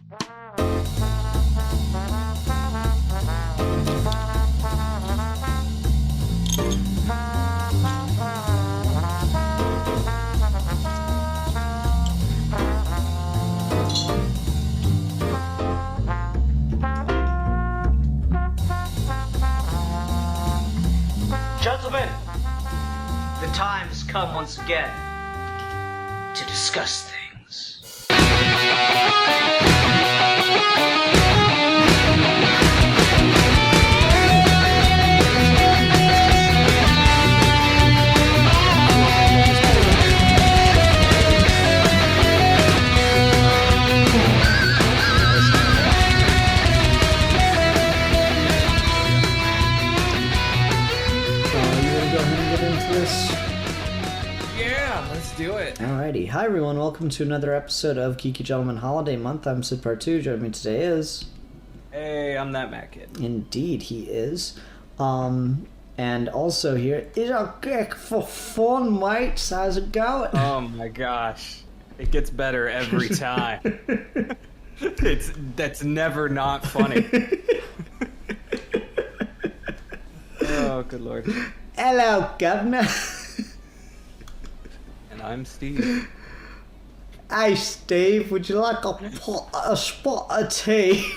Gentlemen, the time has come once again to discuss things. Do it. Alrighty. Hi everyone, welcome to another episode of Geeky Gentleman Holiday Month. I'm Sid Part 2. Joining me today is... Hey, I'm that Matt Kid. Indeed, he is. And also here is a kick for fun, mates. How's it going? Oh my gosh. It gets better every time. That's never not funny. Oh, good lord. Hello, Governor. I'm Steve. Hey, Steve, would you like a spot of tea?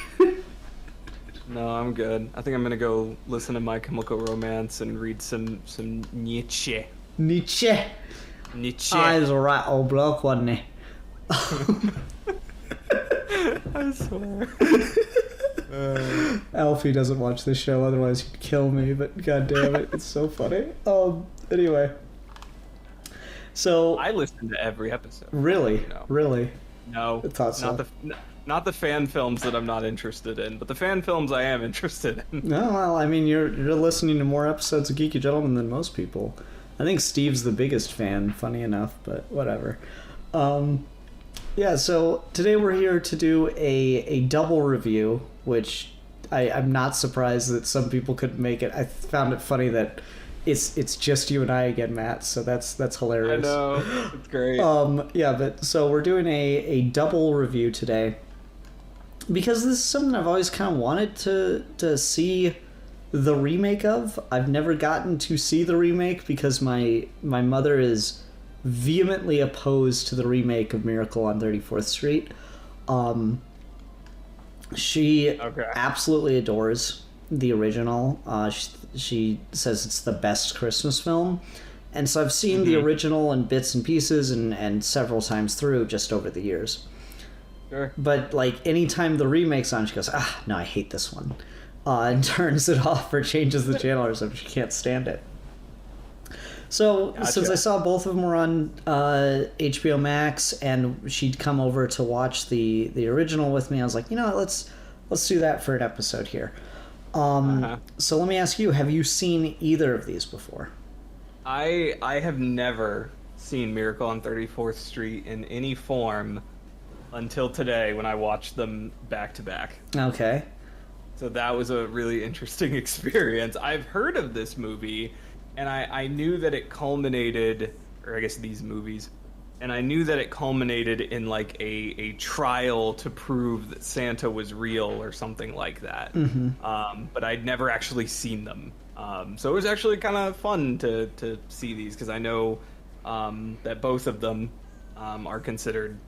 No, I'm good. I think I'm gonna go listen to My Chemical Romance and read some Nietzsche. Nietzsche. Oh, he was a right old bloke, wasn't he? I swear. Alfie doesn't watch this show, otherwise he'd kill me, but god damn it, it's so funny. Anyway. So I listen to every episode. Really? No. Really? No. I thought so. Not the fan films that I'm not interested in, but the fan films I am interested in. No, well, I mean, you're listening to more episodes of Geeky Gentleman than most people. I think Steve's the biggest fan, funny enough, but whatever. Yeah, so today we're here to do a double review, which I'm not surprised that some people couldn't make it. I found it funny that it's just you and I again, Matt, so that's hilarious. I know, it's great. Yeah, but so we're doing a double review today because this is something I've always kind of wanted to see the remake of. I've never gotten to see the remake because my mother is vehemently opposed to the remake of Miracle on 34th Street. She absolutely adores the original. She says it's the best Christmas film, and so I've seen the original in bits and pieces and several times through just over the years. Sure. But like anytime the remake's on, she goes, no, I hate this one, and turns it off or changes the channel or something. She can't stand it. So since I saw both of them were on HBO Max, and she'd come over to watch the original with me, I was like, you know what, let's do that for an episode here. So let me ask you, have you seen either of these before? I have never seen Miracle on 34th Street in any form until today when I watched them back to back. Okay. So that was a really interesting experience. I've heard of this movie, and I knew that it culminated, or I guess these movies, and I knew that it culminated in like a trial to prove that Santa was real or something like that. But I'd never actually seen them. So it was actually kind of fun to see these, because I know that both of them are considered,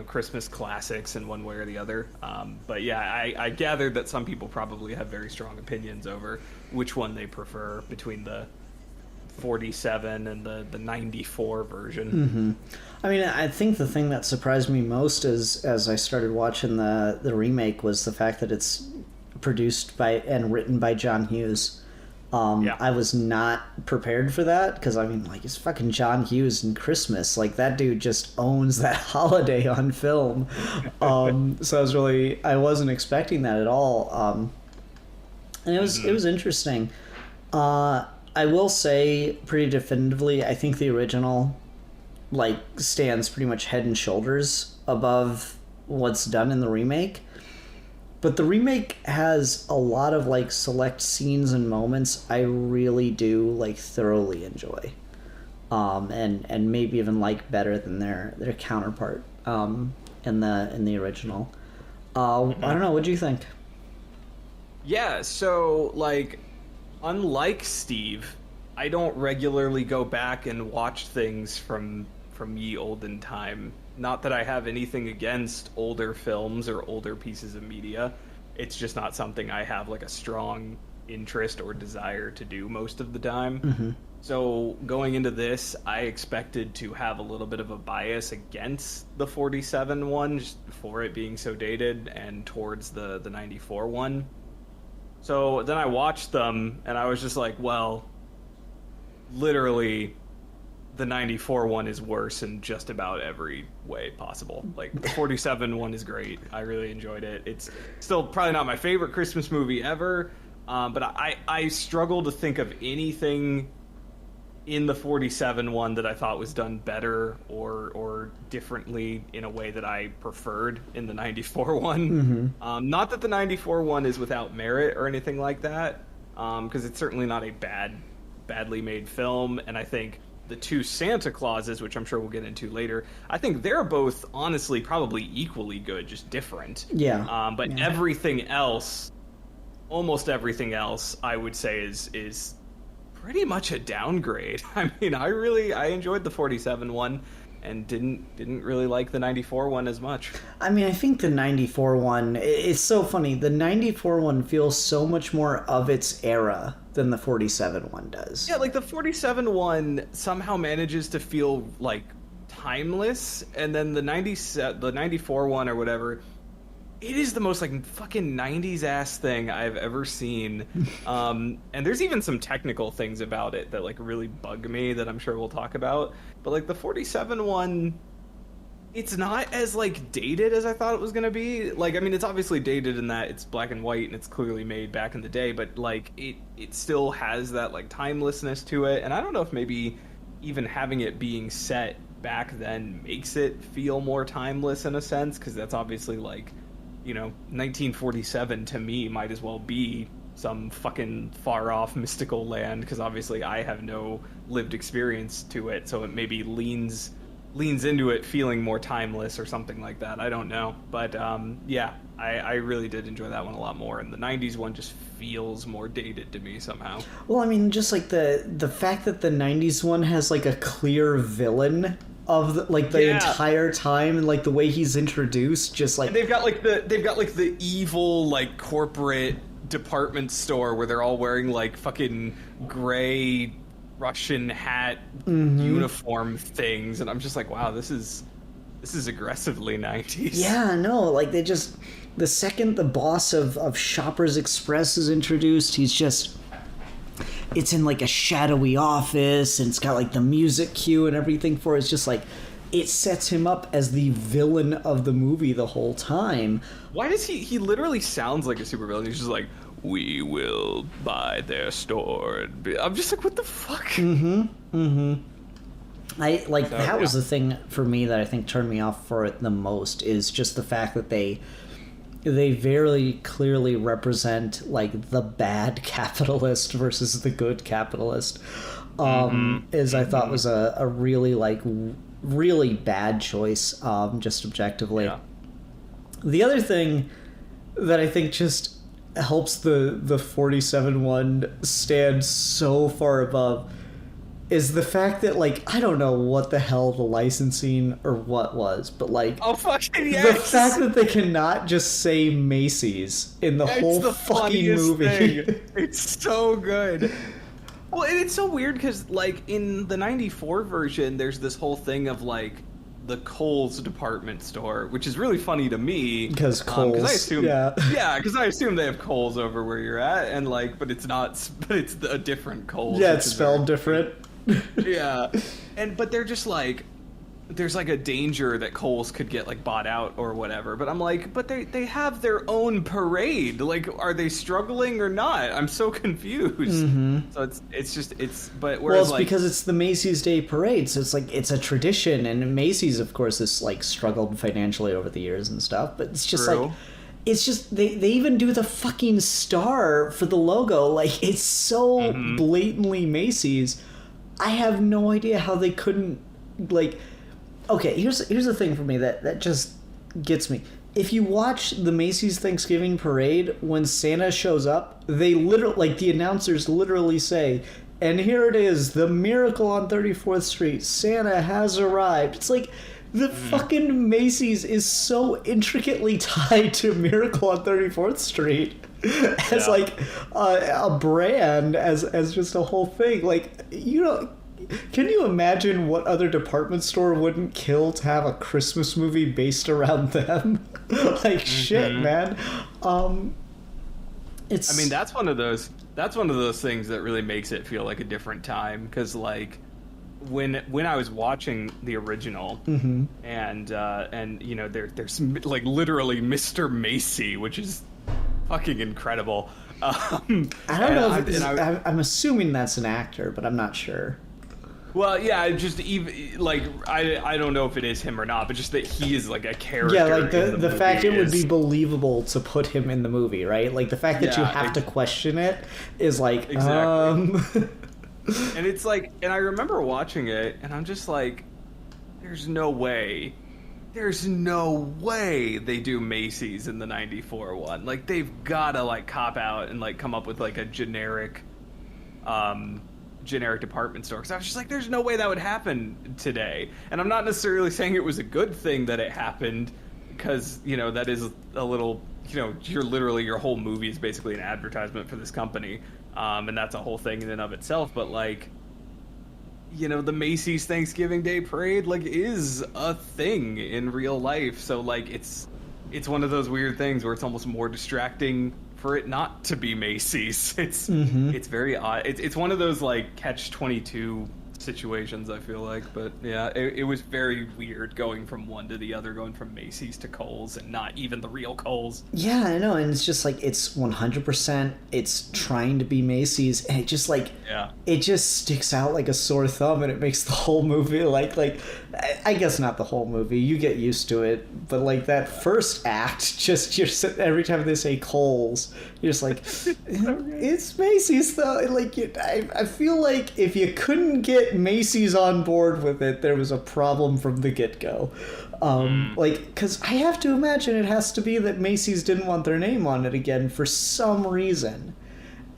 Christmas classics in one way or the other. But yeah, I gathered that some people probably have very strong opinions over which one they prefer between the 47 and the 94 version. I mean, I think the thing that surprised me most as I started watching the remake was the fact that it's produced by and written by John Hughes. I was not prepared for that, because I mean, like, it's fucking John Hughes in Christmas. Like, that dude just owns that holiday on film. So I wasn't expecting that at all. And it was interesting. I will say pretty definitively, I think the original stands pretty much head and shoulders above what's done in the remake. But the remake has a lot of select scenes and moments I really do thoroughly enjoy, and maybe even like better than their counterpart in the original. I don't know. What do you think? Yeah, so, like, unlike Steve, I don't regularly go back and watch things from ye olden time. Not that I have anything against older films or older pieces of media. It's just not something I have, like, a strong interest or desire to do most of the time. Mm-hmm. So going into this, I expected to have a little bit of a bias against the 47 one, just for it being so dated, and towards the 94 one. So then I watched them, and I was just like, well, literally, the 94 one is worse in just about every way possible. Like, the 47 one is great. I really enjoyed it. It's still probably not my favorite Christmas movie ever, but I struggle to think of anything in the 47 one that I thought was done better or differently in a way that I preferred in the 94 one. Mm-hmm. Not that the 94 one is without merit or anything like that, because it's certainly not a badly made film, and I think the two Santa Clauses, which I'm sure we'll get into later, I think they're both honestly probably equally good, just different. Yeah. But everything else, almost everything else, I would say is pretty much a downgrade. I mean, I enjoyed the 47 one and didn't really like the 94 one as much. I mean, I think the 94 one, it's so funny. The 94 one feels so much more of its era than the 47 one does. Yeah, like the 47 one somehow manages to feel like timeless, and then the 94 one or whatever, it is the most like fucking 90s ass thing I've ever seen. And there's even some technical things about it that like really bug me that I'm sure we'll talk about. But like the 47 one, it's not as like dated as I thought it was going to be. Like, I mean, it's obviously dated in that it's black and white and it's clearly made back in the day, but like it still has that like timelessness to it. And I don't know if maybe even having it being set back then makes it feel more timeless in a sense, because that's obviously like, you know, 1947 to me might as well be some fucking far-off mystical land, because obviously I have no lived experience to it, so it maybe leans into it feeling more timeless or something like that. I don't know. But yeah, I really did enjoy that one a lot more, and the 90s one just feels more dated to me somehow. Well, I mean, just like the fact that the 90s one has like a clear villain of the entire time, and like the way he's introduced, just like, and they've got like the evil like corporate department store where they're all wearing like fucking gray Russian hat uniform things, and I'm just like, wow, this is aggressively 90s. Yeah, no, like they just, the second the boss of Shoppers Express is introduced, he's just, it's in like a shadowy office, and it's got like the music cue and everything for it. It's just like, it sets him up as the villain of the movie the whole time. Why does he literally sounds like a supervillain? He's just like, we will buy their store. I'm just like, what the fuck? I like, so, that was the thing for me that I think turned me off for it the most, is just the fact that they very clearly represent like the bad capitalist versus the good capitalist. Is I thought was a really like really bad choice, just objectively. Yeah. The other thing that I think just helps the 47 one stand so far above is the fact that, like, I don't know what the hell the licensing or what was, but like, oh fucking yes, the fact that they cannot just say Macy's in the whole fucking movie. Thing. It's so good. Well, and it's so weird because, like, in the 94 version, there's this whole thing of, like, the Kohl's department store, which is really funny to me. Because Kohl's, because I assume, yeah, because I assume they have Kohl's over where you're at, and, like, but it's not, but it's a different Kohl's. Yeah, it's spelled different. Yeah, but they're just, like, there's like a danger that Kohl's could get like bought out or whatever, but I'm like, but they have their own parade. Like, are they struggling or not? I'm so confused. So but whereas, well, it's like, because it's the Macy's Day Parade, so it's like, it's a tradition, and Macy's of course has like struggled financially over the years and stuff, but it's just like, it's just they even do the fucking star for the logo. Like, it's so blatantly Macy's. I have no idea how they couldn't, like, okay, here's the thing for me that just gets me. if you watch the Macy's Thanksgiving Parade, when Santa shows up, they literally, like, the announcers literally say, and here it is, the miracle on 34th Street, Santa has arrived. It's like, the fucking Macy's is so intricately tied to Miracle on 34th Street as, like, a brand, as just a whole thing. Like, you know, can you imagine what other department store wouldn't kill to have a Christmas movie based around them? Like, shit, man. It's. I mean, that's one of those things that really makes it feel like a different time, because, like, when I was watching the original, and you know, there's like literally Mr. Macy, which is fucking incredible. I don't know if I'm assuming that's an actor, but I'm not sure. Well, yeah, just even like I don't know if it is him or not, but just that he is like a character. Yeah, like the fact it would be believable to put him in the movie, right? Like the fact that you have to question it is like exactly. And it's like, and I remember watching it, and I'm just like, there's no way they do Macy's in the '94 one. Like, they've gotta like cop out and like come up with like a generic department store. Because I was just like, there's no way that would happen today. And I'm not necessarily saying it was a good thing that it happened, because, you know, that is a little, you know, your whole movie is basically an advertisement for this company. And that's a whole thing in and of itself. But, like, you know, the Macy's Thanksgiving Day Parade, like, is a thing in real life. So, like, it's one of those weird things where it's almost more distracting for it not to be Macy's. It's very odd. It's one of those, like, catch-22 situations, I feel like. But yeah, it was very weird going from one to the other, going from Macy's to Kohl's, and not even the real Kohl's. Yeah, I know, and it's just like, it's 100%, it's trying to be Macy's, and it just like, it just sticks out like a sore thumb, and it makes the whole movie like I guess not the whole movie, you get used to it, but like that first act, just every time they say Kohl's, you're just like, it's Macy's though. Like, I feel like if you couldn't get Macy's on board with it, there was a problem from the get-go. Like, because I have to imagine it has to be that Macy's didn't want their name on it again for some reason.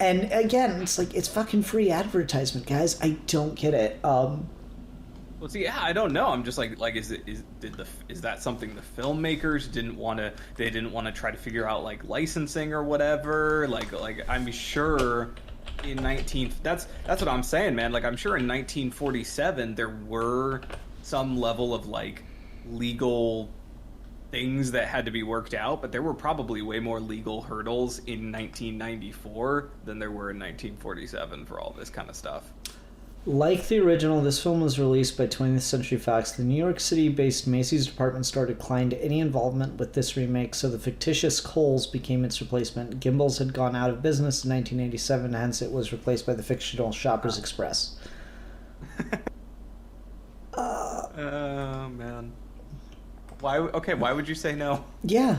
And again, it's like, it's fucking free advertisement, guys. I don't get it. Well, see, yeah, I don't know. I'm just like, is that something the filmmakers didn't want to try to figure out, like, licensing or whatever? Like I'm sure that's what I'm saying, man. Like, I'm sure in 1947 there were some level of, like, legal things that had to be worked out, but there were probably way more legal hurdles in 1994 than there were in 1947 for all this kind of stuff. Like the original, this film was released by 20th Century Fox. The New York City-based Macy's department store declined any involvement with this remake, so the fictitious Kohl's became its replacement. Gimbel's had gone out of business in 1987, hence it was replaced by the fictional Shoppers Express. Oh, man. Why would you say no? Yeah.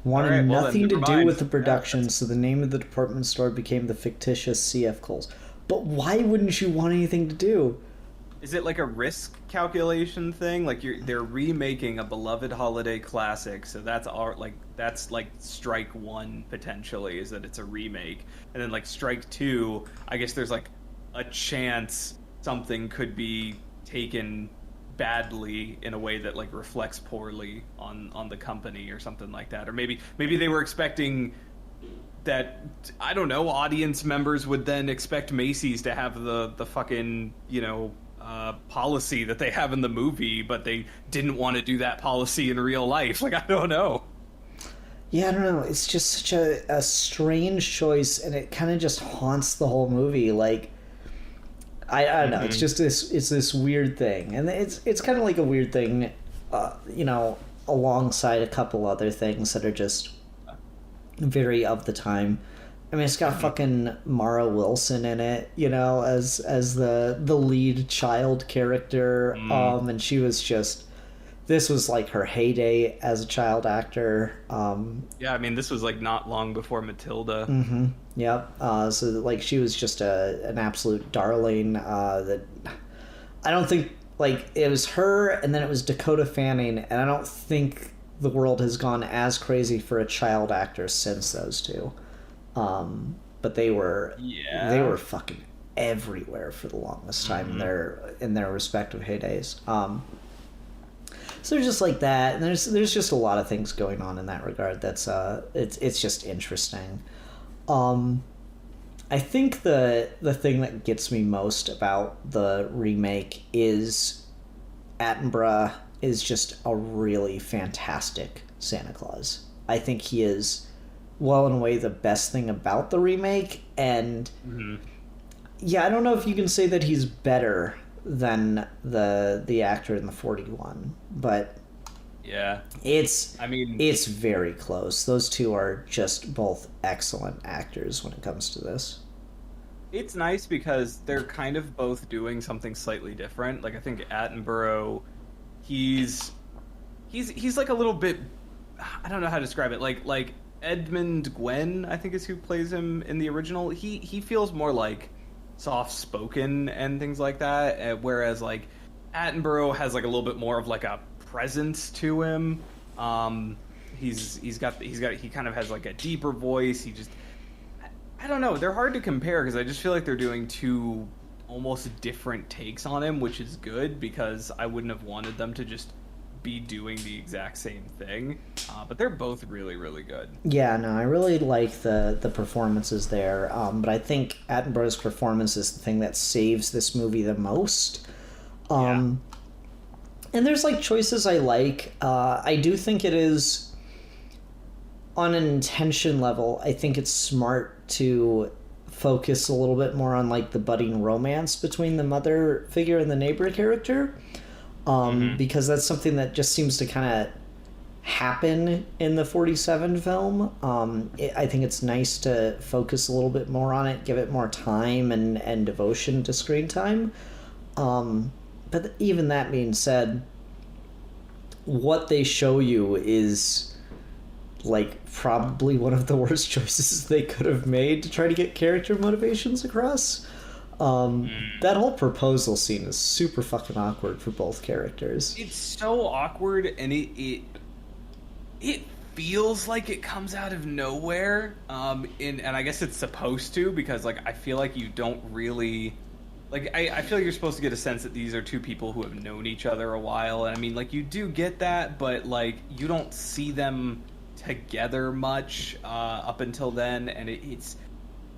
Wanted nothing to do with the production, Yeah, so the name of the department store became the fictitious CF Kohl's. But why wouldn't you want anything to do? Is it like a risk calculation thing? Like, they're remaking a beloved holiday classic, so that's strike one potentially, is that it's a remake, and then like strike two, I guess there's like a chance something could be taken badly in a way that like reflects poorly on the company or something like that, or maybe they were expecting that, I don't know, audience members would then expect Macy's to have the fucking, you know, policy that they have in the movie, but they didn't want to do that policy in real life. Like, I don't know. Yeah, I don't know. It's just such a strange choice, and it kind of just haunts the whole movie. Like, I don't know. It's just this weird thing, and it's kind of like a weird thing, you know, alongside a couple other things that are just very of the time. I mean, it's got fucking Mara Wilson in it, you know, as the lead child character, and she was just, this was like her heyday as a child actor. Yeah, I mean, this was like not long before Matilda. Yep. So like, she was just an absolute darling. That I don't think, like, it was her, and then it was Dakota Fanning, and I don't think the world has gone as crazy for a child actor since those two. But they were fucking everywhere for the longest time in their respective heydays. So just like that, and there's just a lot of things going on in that regard. That's it's just interesting. I think the thing that gets me most about the remake is Attenborough is just a really fantastic Santa Claus. I think he is well and away the best thing about the remake, and yeah, I don't know if you can say that he's better than the actor in the 41, but yeah, it's very close. Those two are just both excellent actors when it comes to this. It's nice because they're kind of both doing something slightly different. Like, I think Attenborough, he's like a little bit, I don't know how to describe it, like Edmund Gwenn, I think is who plays him in the original. He feels more like soft-spoken and things like that, whereas like Attenborough has like a little bit more of like a presence to him. He kind of has like a deeper voice. I don't know, they're hard to compare because I just feel like they're doing two almost different takes on him, which is good because I wouldn't have wanted them to just be doing the exact same thing. But they're both really, really good. Yeah, no, I really like the performances there. But I think Attenborough's performance is the thing that saves this movie the most. And there's like choices I like. I do think it is, on an intention level, I think it's smart to focus a little bit more on like the budding romance between the mother figure and the neighbor character. Because that's something that just seems to kind of happen in the 47 film. I think it's nice to focus a little bit more on it, give it more time and devotion to screen time. But even that being said, what they show you is like probably one of the worst choices they could have made to try to get character motivations across. That whole proposal scene is super fucking awkward for both characters. It's so awkward, and it feels like it comes out of nowhere. And I guess it's supposed to, because like I feel like you don't really like. I feel like you're supposed to get a sense that these are two people who have known each other a while, and I mean, like, you do get that, but like you don't see them together much up until then, and it's.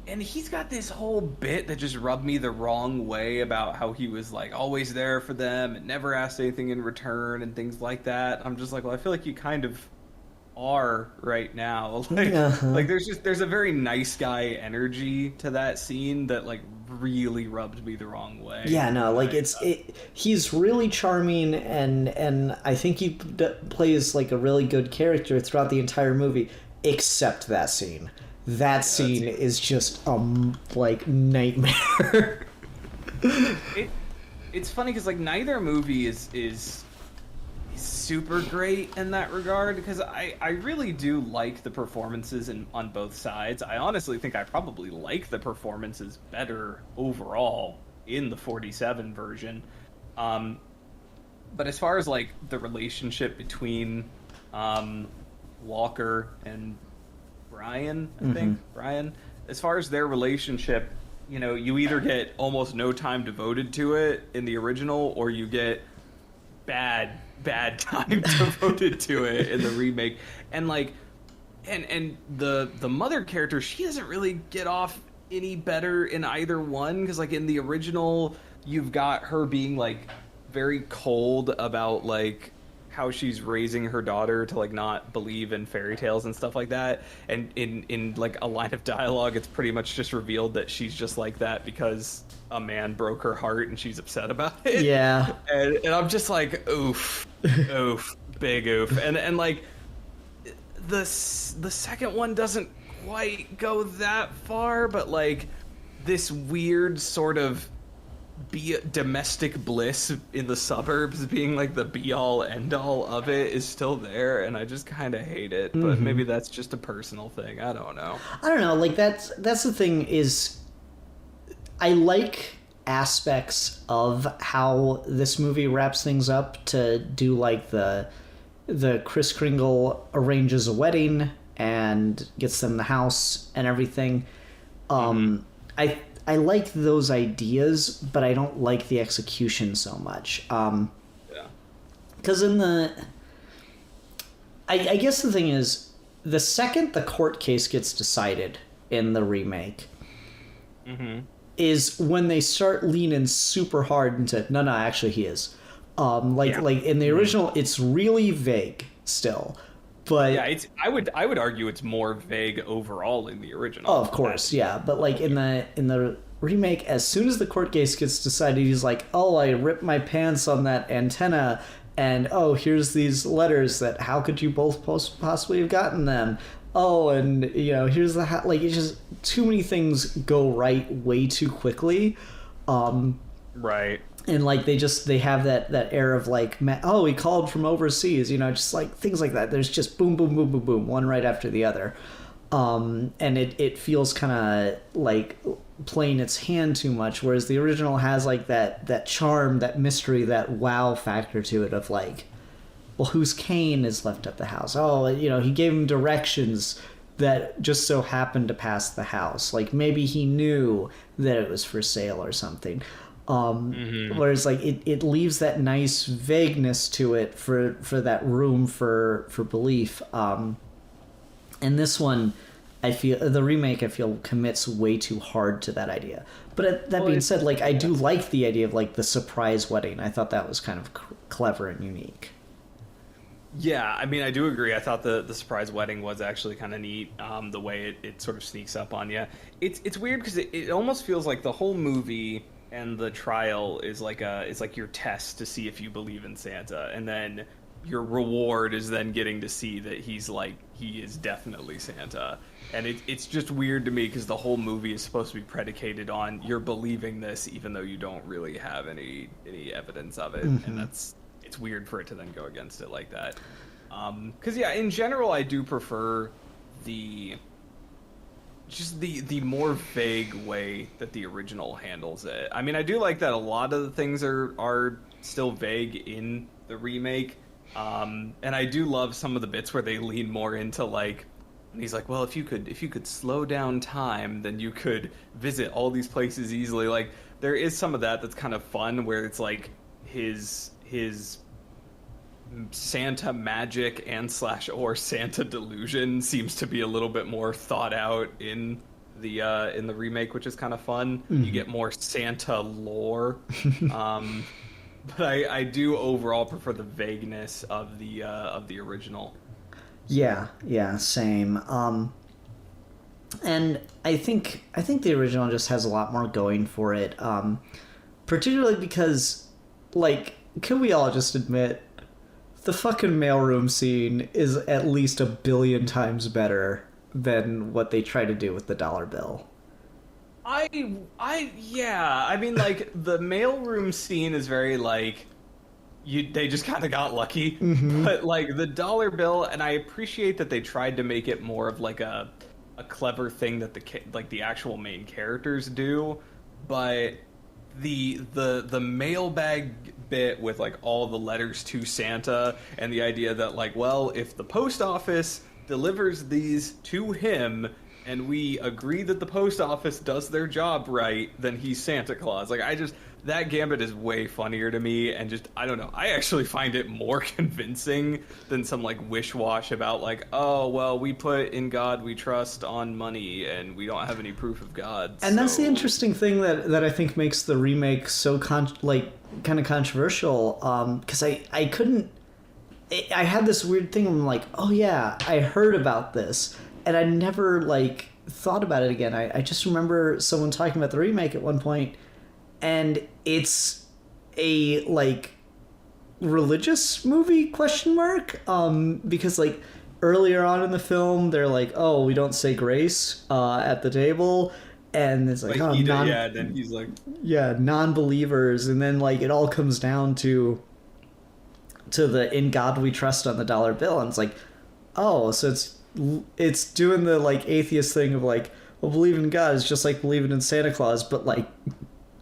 And he's got this whole bit that just rubbed me the wrong way about how he was like always there for them and never asked anything in return and things like that. I'm just like, well, I feel like you kind of are right now. Like there's a very nice guy energy to that scene that like really rubbed me the wrong way. Yeah, no, like he's really charming, and I think he plays like a really good character throughout the entire movie, except that scene. That scene is just like nightmare. It's funny because like neither movie is super great in that regard, because I really do like the performances on both sides. I honestly think I probably like the performances better overall in the 47 version. But as far as like the relationship between Walker and Brian, I think. Brian. As far as their relationship, you know, you either get almost no time devoted to it in the original, or you get bad time devoted to it in the remake. And like, and the mother character, she doesn't really get off any better in either one, because like in the original, you've got her being like very cold about like how she's raising her daughter to like not believe in fairy tales and stuff like that, and in like a line of dialogue, it's pretty much just revealed that she's just like that because a man broke her heart and she's upset about it. Yeah. And I'm just like, oof, big oof. And like the second one doesn't quite go that far, but like this weird sort of domestic bliss in the suburbs being like the be-all end-all of it is still there, and I just kind of hate it. But maybe that's just a personal thing. I don't know. Like that's the thing, is I like aspects of how this movie wraps things up to do like the the Kris Kringle arranges a wedding and gets them the house and everything. I like those ideas, but I don't like the execution so much. Because in the... I guess the thing is, the second the court case gets decided in the remake is when they start leaning super hard into, no, actually he is. Like in the original, it's really vague still. But yeah, I would argue it's more vague overall in the original. Oh, of course, yeah. But like in the remake, as soon as the court case gets decided, he's like, "Oh, I ripped my pants on that antenna, and oh, here's these letters that how could you both possibly have gotten them? Oh, and here's the like it's just too many things go right way too quickly." Right. And like they have that air of like, oh, he called from overseas, just like things like that. There's just boom, boom, boom, boom, boom, one right after the other, and it feels kind of like playing its hand too much. Whereas the original has like that charm, that mystery, that wow factor to it of like, well, whose cane is left at the house? Oh, he gave him directions that just so happened to pass the house. Like maybe he knew that it was for sale or something. Whereas like it leaves that nice vagueness to it for that room for belief. And this one, I feel the remake commits way too hard to that idea. But that being said, like I do like the idea of like the surprise wedding. I thought that was kind of clever and unique. Yeah, I mean, I do agree. I thought the surprise wedding was actually kind of neat. The way it sort of sneaks up on you. It's weird because it almost feels like the whole movie and the trial is like your test to see if you believe in Santa, and then your reward is then getting to see that he is definitely Santa. And it's just weird to me because the whole movie is supposed to be predicated on you're believing this even though you don't really have any evidence of it. And it's weird for it to then go against it like that. Because in general I do prefer the more vague way that the original handles it. I mean, I do like that a lot of the things are still vague in the remake. And I do love some of the bits where they lean more into like, and he's like, well, if you could slow down time, then you could visit all these places easily. Like there is some of that's kind of fun where it's like his Santa magic or Santa delusion seems to be a little bit more thought out in the remake, which is kind of fun. You get more Santa lore, but I do overall prefer the vagueness of the original. Yeah, same. And I think the original just has a lot more going for it, particularly because, like, can we all just admit the fucking mailroom scene is at least 1 billion times better than what they try to do with the dollar bill. Yeah. I mean, like, the mailroom scene is very, like, they just kind of got lucky. But, like, the dollar bill, and I appreciate that they tried to make it more of, like, a clever thing that the actual main characters do, but the mailbag bit with like all the letters to Santa and the idea that like, well, if the post office delivers these to him and we agree that the post office does their job right, then he's Santa Claus. Like that gambit is way funnier to me, and just, I don't know, I actually find it more convincing than some like wish-wash about like, oh, well, we put in God we trust on money and we don't have any proof of God. And that's the interesting thing that I think makes the remake so kind of controversial, because I couldn't, I had this weird thing where I'm like, oh yeah, I heard about this, and I never like thought about it again. I just remember someone talking about the remake at one point, and it's a like religious movie ? Because like earlier on in the film they're like, oh, we don't say grace at the table, and it's like, oh, then he's like, yeah, non-believers, and then like it all comes down to the in God we trust on the dollar bill, and it's like, oh, so it's doing the like atheist thing of like, well, believing in God is just like believing in Santa Claus, but like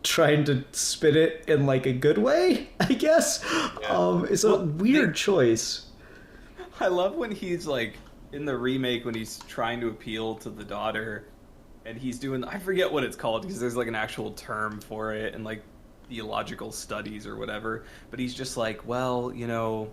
trying to spin it in like a good way, I guess. Yeah. It's a weird choice. I love when he's like in the remake when he's trying to appeal to the daughter, and he's doing, I forget what it's called because there's like an actual term for it and like theological studies or whatever, but he's just like, well, you know,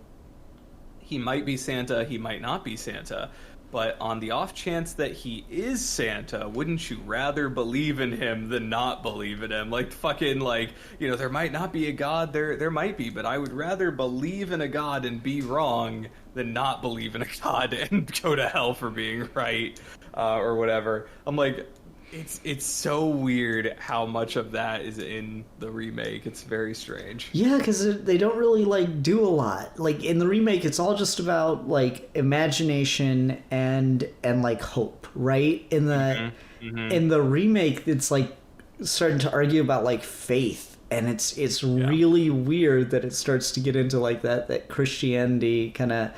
he might be Santa, he might not be Santa, but on the off chance that he is Santa, wouldn't you rather believe in him than not believe in him? Like, fucking, like, you know, there might not be a God, there might be, but I would rather believe in a God and be wrong than not believe in a God and go to hell for being right, or whatever. I'm like, it's so weird how much of that is in the remake. It's very strange. Yeah, because they don't really like do a lot. Like in the remake, it's all just about like imagination and like hope, right? In the in the remake, it's like starting to argue about like faith, and it's really weird that it starts to get into like that Christianity kind of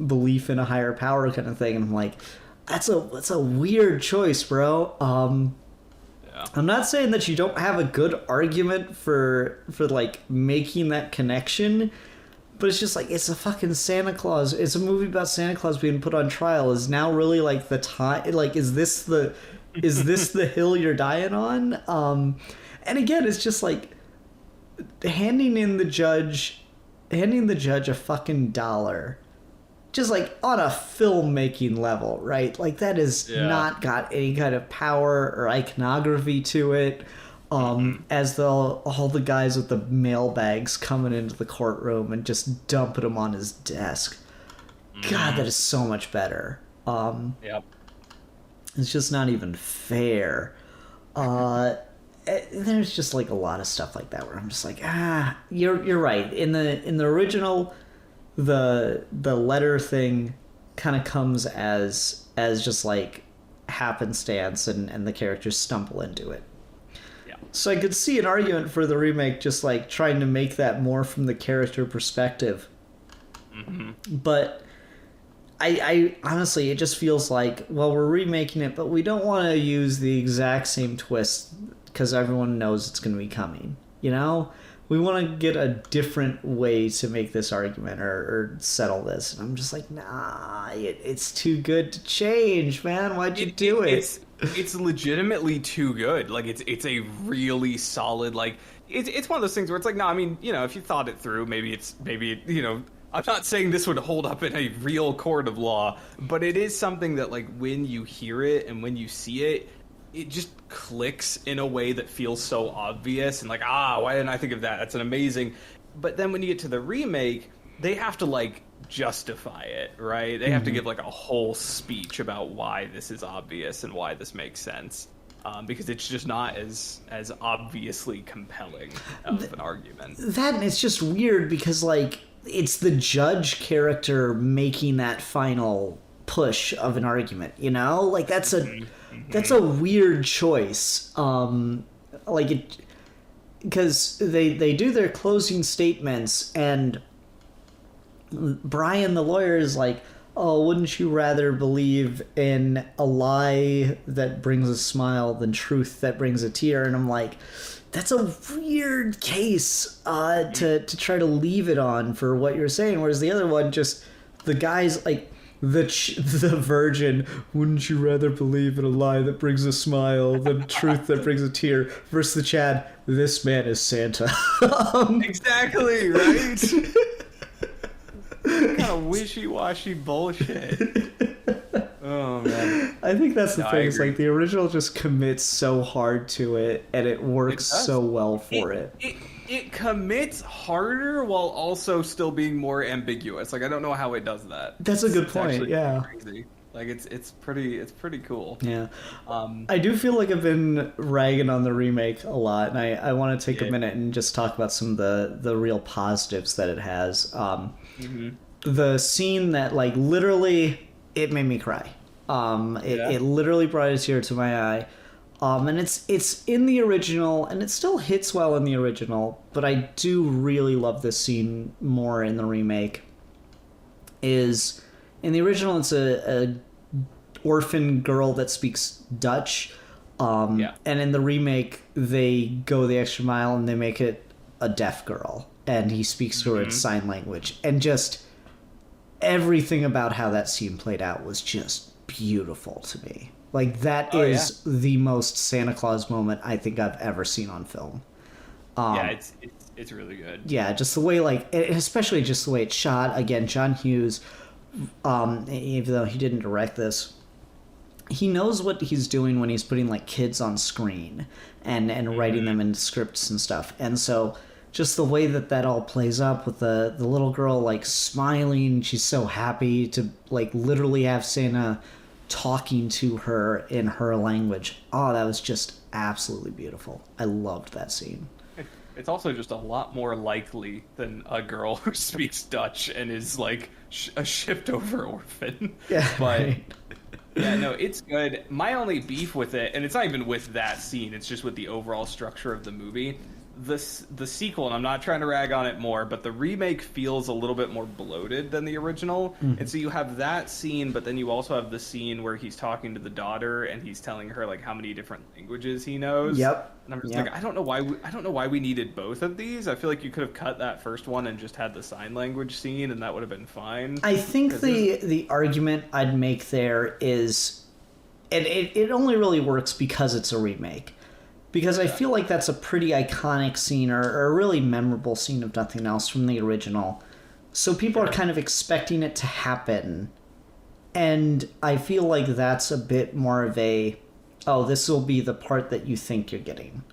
belief in a higher power kind of thing. And I'm like, that's a weird choice, bro. I'm not saying that you don't have a good argument for like making that connection, but it's just like, it's a fucking Santa Claus. It's a movie about Santa Claus being put on trial. Is now really like the time? Like, is this the hill you're dying on? And again, it's just like handing the judge a fucking dollar. Just like on a filmmaking level, right? Like that is not got any kind of power or iconography to it. As all the guys with the mailbags coming into the courtroom and just dumping them on his desk. God, that is so much better. It's just not even fair. There's just like a lot of stuff like that where I'm just like, you're right. In the original, the letter thing kind of comes as just like happenstance and the characters stumble into it. So I could see an argument for the remake just like trying to make that more from the character perspective. But I honestly, it just feels like, well, we're remaking it, but we don't want to use the exact same twist because everyone knows it's going to be coming, you know? We want to get a different way to make this argument or settle this. And I'm just like, nah, it's too good to change, man. Why'd you do it? It's legitimately too good. Like, it's a really solid, like, it's one of those things where it's like, no, I mean, you know, if you thought it through, maybe, you know, I'm not saying this would hold up in a real court of law, but it is something that, like, when you hear it and when you see it, it just clicks in a way that feels so obvious and like, why didn't I think of that? That's an amazing. But then when you get to the remake, they have to like justify it, right? They have to give like a whole speech about why this is obvious and why this makes sense. Because it's just not as obviously compelling of an argument. That, and it's just weird because like it's the judge character making that final push of an argument, you know? Like that's a weird choice. Like it, because they do their closing statements and Brian the lawyer is like, oh, wouldn't you rather believe in a lie that brings a smile than truth that brings a tear? And I'm like, that's a weird case to try to leave it on for what you're saying. Whereas the other one, just the guy's like, the virgin, wouldn't you rather believe in a lie that brings a smile than truth that brings a tear? Versus the Chad, this man is Santa. Exactly, right? Kind of wishy-washy bullshit. Oh, man. I think that's the thing. It's like the original just commits so hard to it, and it works so well for it. It commits harder while also still being more ambiguous. Like, I don't know how it does that. That's a good point. Yeah. Crazy. Like it's pretty cool. Yeah. I do feel like I've been ragging on the remake a lot, and I want to take a minute and just talk about some of the real positives that it has. The scene that like literally it made me cry. It literally brought a tear to my eye. And it's in the original, and it still hits well in the original, but I do really love this scene more in the remake. Is in the original, it's a orphan girl that speaks Dutch, and in the remake, they go the extra mile and they make it a deaf girl, and he speaks to her in sign language, and just everything about how that scene played out was just beautiful to me. Like, that is the most Santa Claus moment I think I've ever seen on film. It's really good. Yeah, just the way, like, especially just the way it's shot. Again, John Hughes, even though he didn't direct this, he knows what he's doing when he's putting, like, kids on screen and writing them into scripts and stuff. And so just the way that all plays up with the little girl, like, smiling, she's so happy to, like, literally have Santa talking to her in her language. Oh, that was just absolutely beautiful. I loved that scene. It's also just a lot more likely than a girl who speaks Dutch and is, like, a shift-over orphan. Yeah, but right. Yeah, no, it's good. My only beef with it, and it's not even with that scene, it's just with the overall structure of the movie. The sequel, and I'm not trying to rag on it more, but the remake feels a little bit more bloated than the original. Mm-hmm. And so you have that scene, but then you also have the scene where he's talking to the daughter and he's telling her, like, how many different languages he knows. Yep. And I'm just like, I don't know why we needed both of these. I feel like you could have cut that first one and just had the sign language scene, and that would have been fine. I think the argument I'd make there is, and it only really works because it's a remake. Because I feel like that's a pretty iconic scene, or a really memorable scene, if nothing else, from the original. So people are kind of expecting it to happen. And I feel like that's a bit more of a, oh, this will be the part that you think you're getting.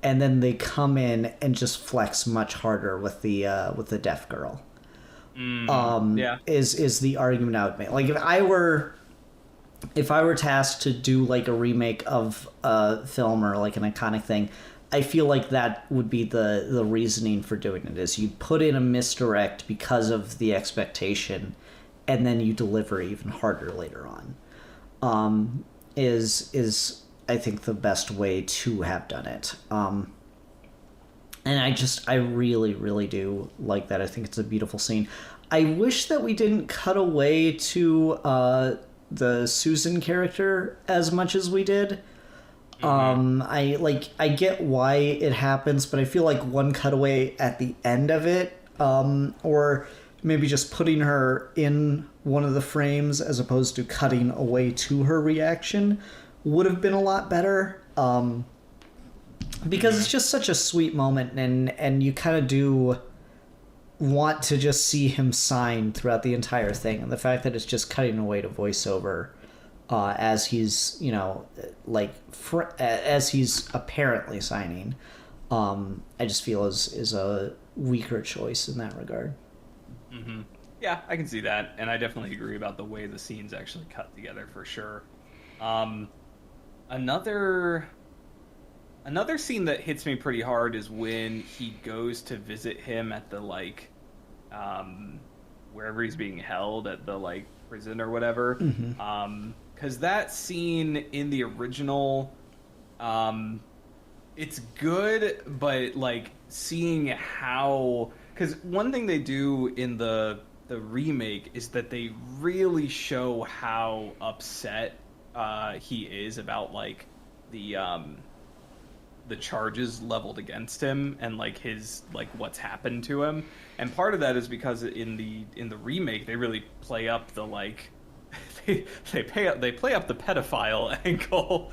And then they come in and just flex much harder with the deaf girl. Is the argument I would make. Like, if I were tasked to do, like, a remake of a film or, like, an iconic thing, I feel like that would be the reasoning for doing it, is you put in a misdirect because of the expectation, and then you deliver even harder later on. Is I think the best way to have done it. And I really, really do like that. I think it's a beautiful scene. I wish that we didn't cut away to the Susan character as much as we did. I get why it happens, but I feel like one cutaway at the end of it, or maybe just putting her in one of the frames as opposed to cutting away to her reaction, would have been a lot better. Because it's just such a sweet moment, and you kind of do want to just see him sign throughout the entire thing, and the fact that it's just cutting away to voiceover as he's, as he's apparently signing, I just feel is a weaker choice in that regard. Mm-hmm. Yeah, I can see that, and I definitely agree about the way the scenes actually cut together, for sure. Another scene that hits me pretty hard is when he goes to visit him at the, like, wherever he's being held, at the, like, prison or whatever. Mm-hmm. 'Cause that scene in the original, it's good, but, like, seeing how... Because one thing they do in the remake is that they really show how upset he is about, like, the charges leveled against him and, like, his, like, what's happened to him. And part of that is because in the remake they really play up the, like, they play up the pedophile angle,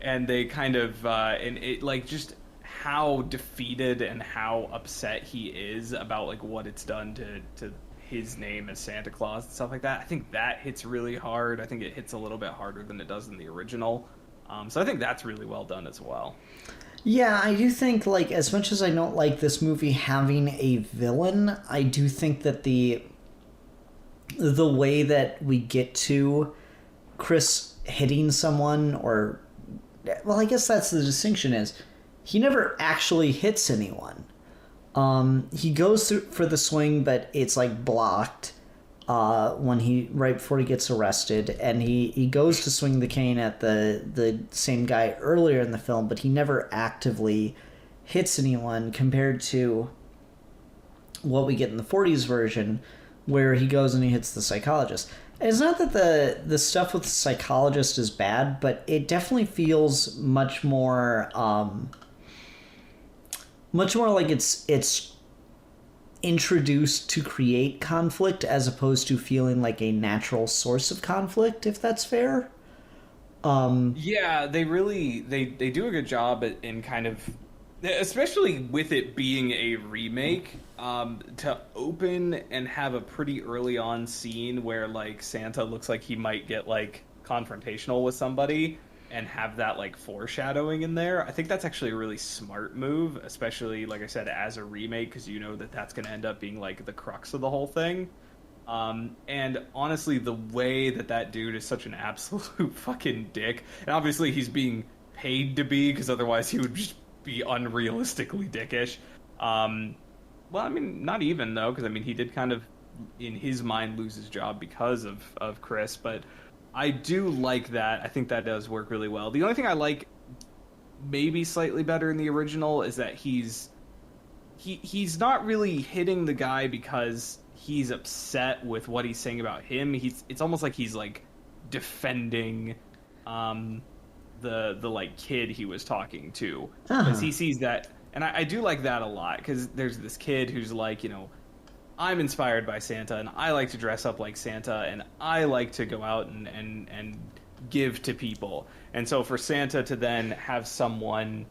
and they kind of and it, like, just how defeated and how upset he is about, like, what it's done to his name as Santa Claus and stuff like that. I think that hits really hard. I think it hits a little bit harder than it does in the original. So I think that's really well done as well. Yeah, I do think, like, as much as I don't like this movie having a villain, I do think that the way that we get to Chris hitting someone, or, well, I guess that's the distinction, is he never actually hits anyone. He goes through for the swing, but it's, like, blocked right before he gets arrested, and he goes to swing the cane at the same guy earlier in the film, but he never actively hits anyone, compared to what we get in the 40s version, where he goes and he hits the psychologist. And it's not that the stuff with the psychologist is bad, but it definitely feels much more like it's introduced to create conflict as opposed to feeling like a natural source of conflict, if that's fair. Yeah, they really they do a good job in kind of, especially with it being a remake, to open and have a pretty early on scene where like Santa looks like he might get like confrontational with somebody and have that like foreshadowing in there. I think that's actually a really smart move, especially like I said as a remake, because you know that that's going to end up being like the crux of the whole thing. And honestly, the way that dude is such an absolute fucking dick, and obviously he's being paid to be, because otherwise he would just be unrealistically dickish. Well, I mean, not even though, because I mean he did kind of, in his mind, lose his job because of Chris, but I do like that. I think that does work really well. The only thing I like maybe slightly better in the original is that he's not really hitting the guy because he's upset with what he's saying about him. It's almost like he's like defending the like kid he was talking to, because he sees that, and I do like that a lot, because there's this kid who's like, you know, I'm inspired by Santa, and I like to dress up like Santa, and I like to go out and give to people. And so for Santa to then have someone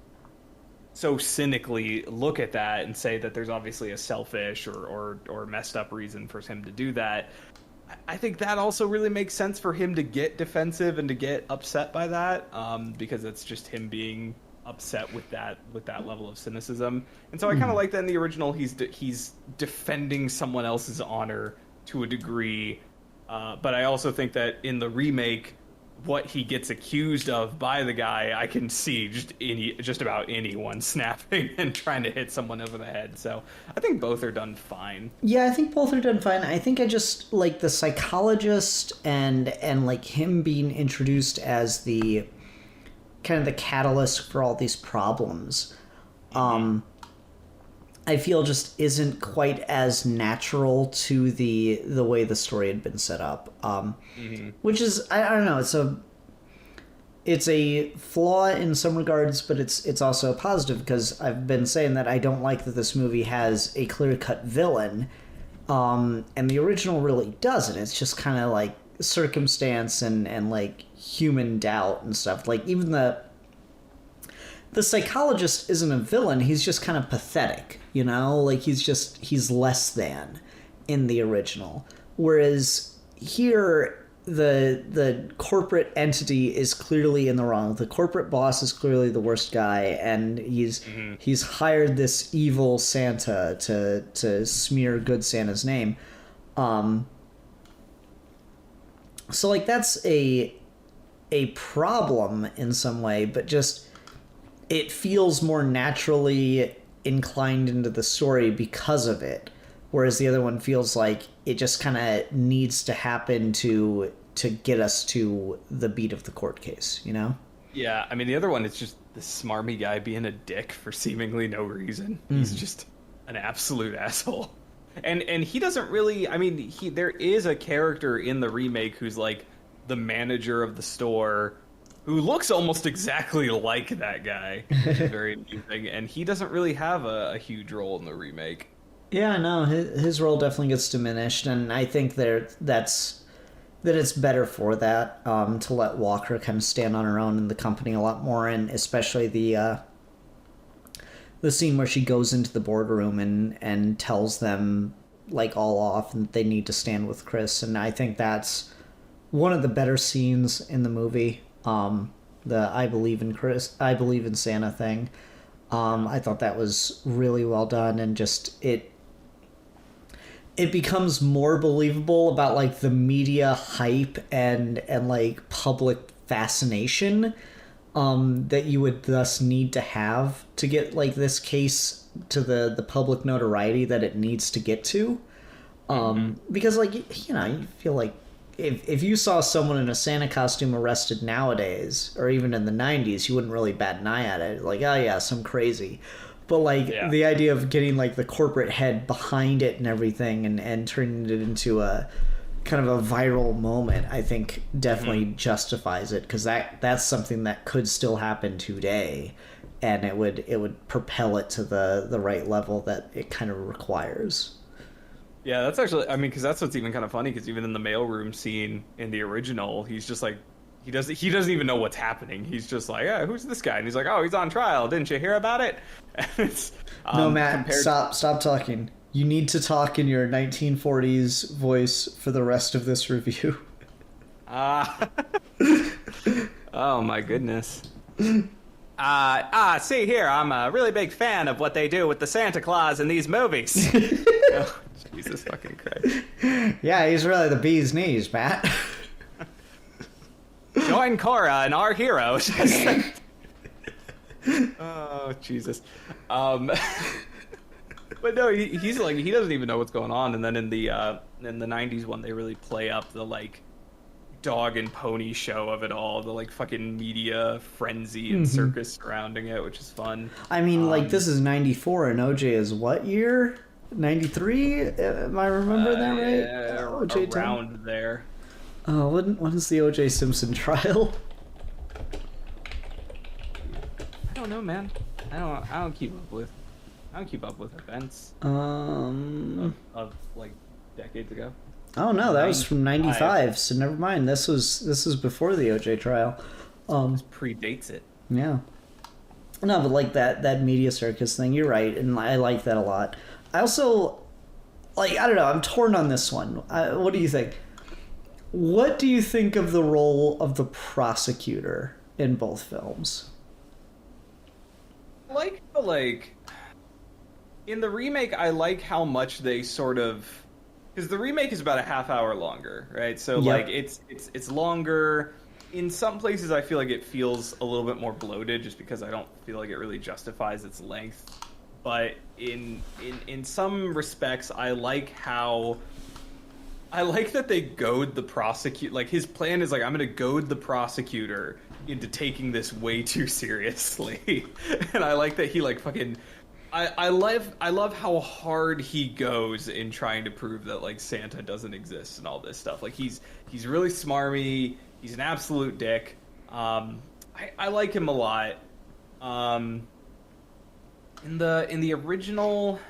so cynically look at that and say that there's obviously a selfish or messed up reason for him to do that, I think that also really makes sense for him to get defensive and to get upset by that, because it's just him being upset with that level of cynicism. And so I kind of like that in the original. He's defending someone else's honor to a degree, but I also think that in the remake, what he gets accused of by the guy, I can see just about anyone snapping and trying to hit someone over the head. So I think both are done fine. Yeah, I think both are done fine. I think I just like the psychologist and like him being introduced as the kind of the catalyst for all these problems. I feel just isn't quite as natural to the way the story had been set up. Which is, I don't know, it's a flaw in some regards, but it's also a positive, because I've been saying that I don't like that this movie has a clear-cut villain, and the original really doesn't. It's just kind of like circumstance and like human doubt and stuff. Like even the psychologist isn't a villain, he's just kind of pathetic, you know? Like he's less than in the original. Whereas here the corporate entity is clearly in the wrong. The corporate boss is clearly the worst guy, and he's hired this evil Santa to smear good Santa's name. So like that's a problem in some way, but just it feels more naturally inclined into the story because of it, whereas the other one feels like it just kind of needs to happen to get us to the beat of the court case, you know? Yeah, I mean, the other one is just the smarmy guy being a dick for seemingly no reason. He's just an absolute asshole. And he doesn't really, I mean, there is a character in the remake who's like the manager of the store who looks almost exactly like that guy, which is very amusing, and he doesn't really have a huge role in the remake. Yeah, no, his role definitely gets diminished, and I think that it's better for that, to let Walker kind of stand on her own in the company a lot more, and especially the scene where she goes into the boardroom and tells them like all off and they need to stand with Chris, and I think that's one of the better scenes in the movie. The I believe in Santa thing. I thought that was really well done, and just it becomes more believable about like the media hype and like public fascination that you would thus need to have to get like this case to the public notoriety that it needs to get to. Because like, you know, you feel like if you saw someone in a Santa costume arrested nowadays, or even in the 90s, you wouldn't really bat an eye at it. Like, oh yeah, some crazy. But like the idea of getting like the corporate head behind it and everything and turning it into a kind of a viral moment, I think definitely justifies it, because that's something that could still happen today, and it would propel it to the right level that it kind of requires. Yeah, that's actually, I mean, because that's what's even kind of funny, because even in the mailroom scene in the original, he's just like, he doesn't even know what's happening. He's just like, yeah, who's this guy? And he's like, oh, he's on trial. Didn't you hear about it? And it's, No, Matt, stop talking. You need to talk in your 1940s voice for the rest of this review. Oh my goodness. See here, I'm a really big fan of what they do with the Santa Claus in these movies. Oh, Jesus fucking Christ. Yeah, he's really the bee's knees, Matt. Join Cora and our heroes. Oh, Jesus. But no, he's like, he doesn't even know what's going on. And then in the 90s one, they really play up the like dog and pony show of it all, the like fucking media frenzy and circus surrounding it, which is fun. I mean, like, this is 94 and OJ is what year? 93? Am I remembering that right? Yeah, OJ around 10? there. Oh, when is the OJ Simpson trial? I don't know, man. I don't keep up with events of like decades ago. Oh no, that was from 95, so never mind. This was before the OJ trial. This predates it. Yeah. No, but like that media circus thing, you're right, and I like that a lot. I also, like, I don't know, I'm torn on this one. What do you think? What do you think of the role of the prosecutor in both films? Like, in the remake, I like how much they sort of, because the remake is about a half hour longer, right? So Yep. like it's longer. In some places, I feel like it feels a little bit more bloated, just because I don't feel like it really justifies its length. But in some respects, I like that they goad the prosecutor. Like, his plan is like, I'm going to goad the prosecutor into taking this way too seriously. And I like that he like fucking, I love how hard he goes in trying to prove that like Santa doesn't exist and all this stuff. Like, he's really smarmy. He's an absolute dick. I like him a lot. In the original,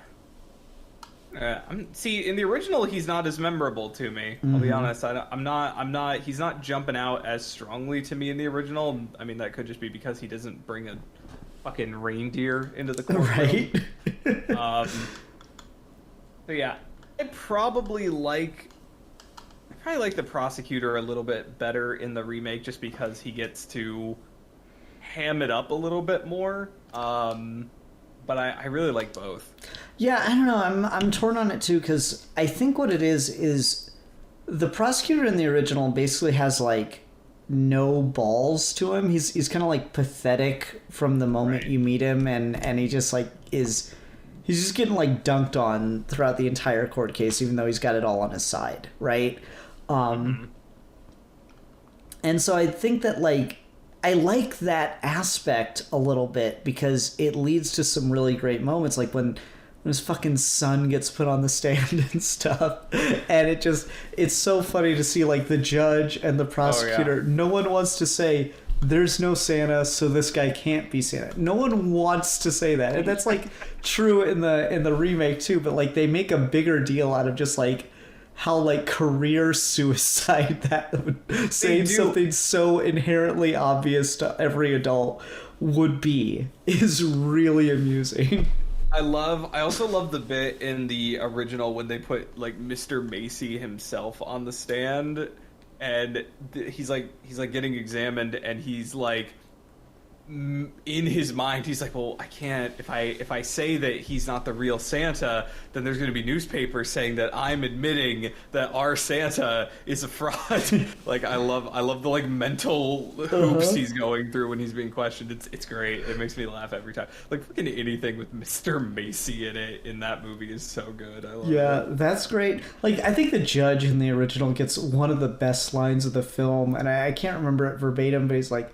in the original, he's not as memorable to me. I'll be honest. He's not jumping out as strongly to me in the original. I mean, that could just be because he doesn't bring a fucking reindeer into the courtroom. Right. So yeah, I probably like the prosecutor a little bit better in the remake, just because he gets to ham it up a little bit more. But I really like both. Yeah, I don't know. I'm torn on it too, because I think what it is the prosecutor in the original basically has like no balls to him. He's kind of like pathetic from the moment you meet him, and he just like he's just getting like dunked on throughout the entire court case, even though he's got it all on his side, right? And so I think that like I like that aspect a little bit, because it leads to some really great moments, like when his fucking son gets put on the stand and stuff, and it's so funny to see like the judge and the prosecutor. Oh, yeah. No one wants to say there's no Santa, so this guy can't be Santa. No one wants to say that, and that's like true in the remake too. But like they make a bigger deal out of just like how like career suicide that would saying something so inherently obvious to every adult would be is really amusing. I also love the bit in the original when they put like Mr. Macy himself on the stand, and he's like getting examined, and he's like, in his mind, he's like, well, I can't, if I say that he's not the real Santa, then there's going to be newspapers saying that I'm admitting that our Santa is a fraud. Like, I love the like mental hoops he's going through when he's being questioned. It's great. It makes me laugh every time. Like, freaking anything with Mr. Macy in that movie is so good. I love it. Yeah, that's great. Like, I think the judge in the original gets one of the best lines of the film, and I can't remember it verbatim, but he's like,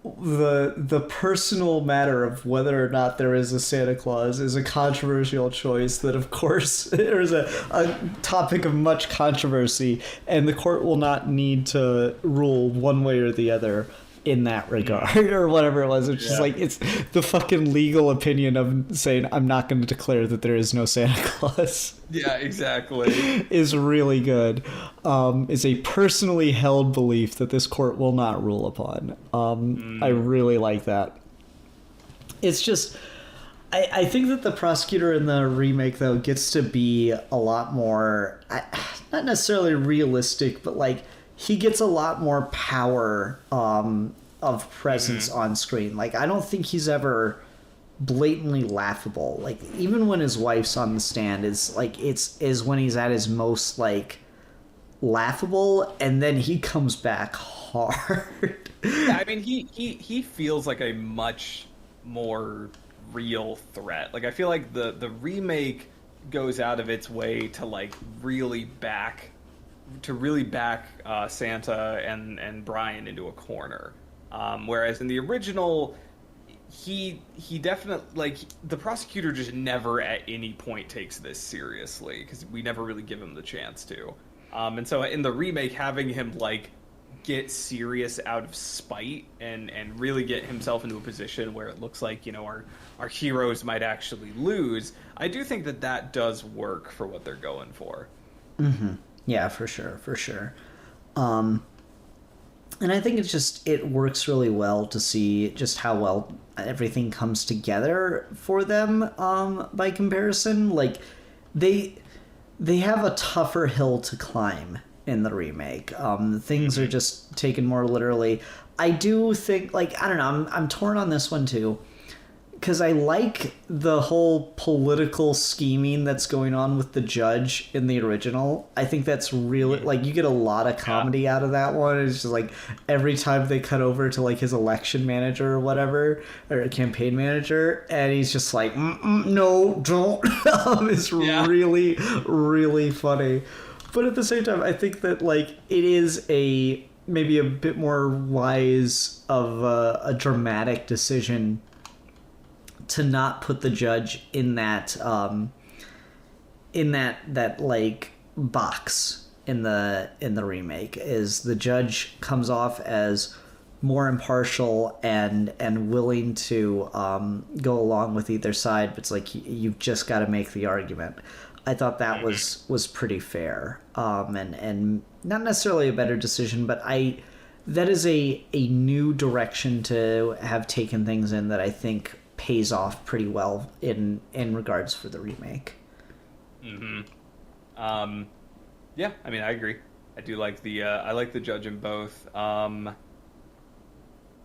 the personal matter of whether or not there is a Santa Claus is a controversial choice that, of course, there's a topic of much controversy, and the court will not need to rule one way or the other. in that regard or whatever it was. It's just like, it's the fucking legal opinion of saying I'm not going to declare that there is no Santa Claus. Yeah, exactly. Is really good. Is a personally held belief that this court will not rule upon. I really like that. It's just, I think that the prosecutor in the remake, though, gets to be a lot more, not necessarily realistic, but like, he gets a lot more power of presence on screen. Like, I don't think he's ever blatantly laughable. Like, even when his wife's on the stand, is when he's at his most like laughable, and then he comes back hard. Yeah, I mean, he feels like a much more real threat. Like, I feel like the remake goes out of its way to like really back Santa and Brian into a corner, whereas in the original, he definitely, like, the prosecutor just never at any point takes this seriously, because we never really give him the chance to, and so in the remake, having him like get serious out of spite and really get himself into a position where it looks like, you know, our heroes might actually lose, I do think that does work for what they're going for. Yeah, for sure. And I think it works really well to see just how well everything comes together for them, by comparison. Like, they have a tougher hill to climb in the remake. Things are just taken more literally. I do think, like, I don't know, I'm torn on this one too, because I like the whole political scheming that's going on with the judge in the original. I think that's really, like, you get a lot of comedy out of that one. It's just like every time they cut over to like his election manager or whatever, or a campaign manager, and he's just like, no, don't. It's really, really funny. But at the same time, I think that like it is maybe a bit more wise of a dramatic decision to not put the judge in that like box in the remake. Is the judge comes off as more impartial and willing to go along with either side, but it's like you've just got to make the argument. I thought that was pretty fair, and not necessarily a better decision, but that is a new direction to have taken things in that I think pays off pretty well in regards for the remake. Yeah, I mean, I agree. I do like I like the judge in both. I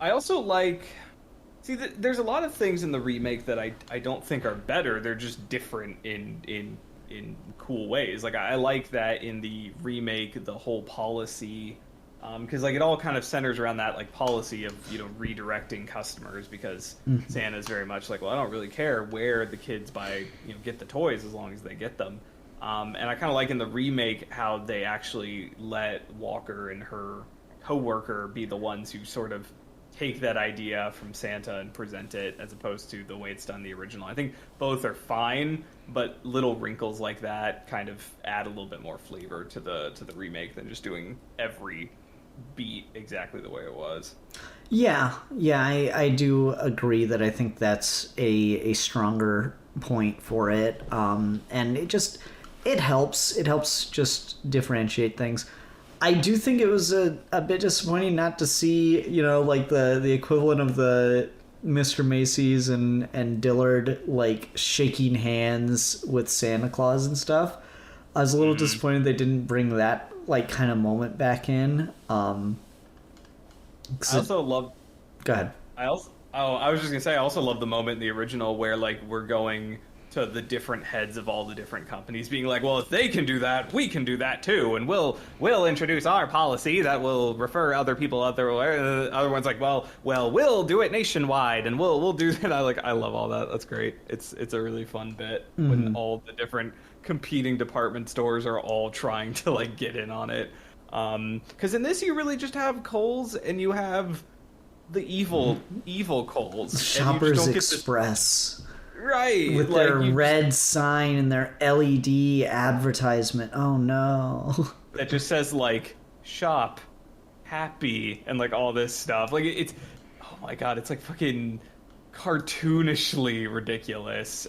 also like, there's a lot of things in the remake that I don't think are better. They're just different in cool ways. Like, I like that in the remake, the whole policy, because like it all kind of centers around that like policy of, you know, redirecting customers, because Santa's very much like, well, I don't really care where the kids get the toys as long as they get them. And I kind of like in the remake how they actually let Walker and her coworker be the ones who sort of take that idea from Santa and present it, as opposed to the way it's done in the original. I think both are fine, but little wrinkles like that kind of add a little bit more flavor to the remake than just doing every beat exactly the way it was. Yeah, I do agree that I think that's a stronger point for it, and it helps just differentiate things. I do think it was a bit disappointing not to see, you know, like the equivalent of the Mr. Macy's and Dillard like shaking hands with Santa Claus and stuff. I was a little disappointed they didn't bring that like kind of moment back in. I also love. Go ahead. I was just gonna say, I also love the moment in the original where like we're going to the different heads of all the different companies being like, well, if they can do that, we can do that too, and we'll introduce our policy that will refer other people out there. Other ones like, well, we'll do it nationwide, and we'll do that. I love all that. That's great. It's a really fun bit when all the different competing department stores are all trying to like get in on it. Because in this you really just have Kohl's and you have the evil Kohl's. Shoppers Express. Right. With like, their red sign and their LED advertisement. Oh no. That just says like, shop happy and like all this stuff. Like it's oh my god, it's like fucking cartoonishly ridiculous.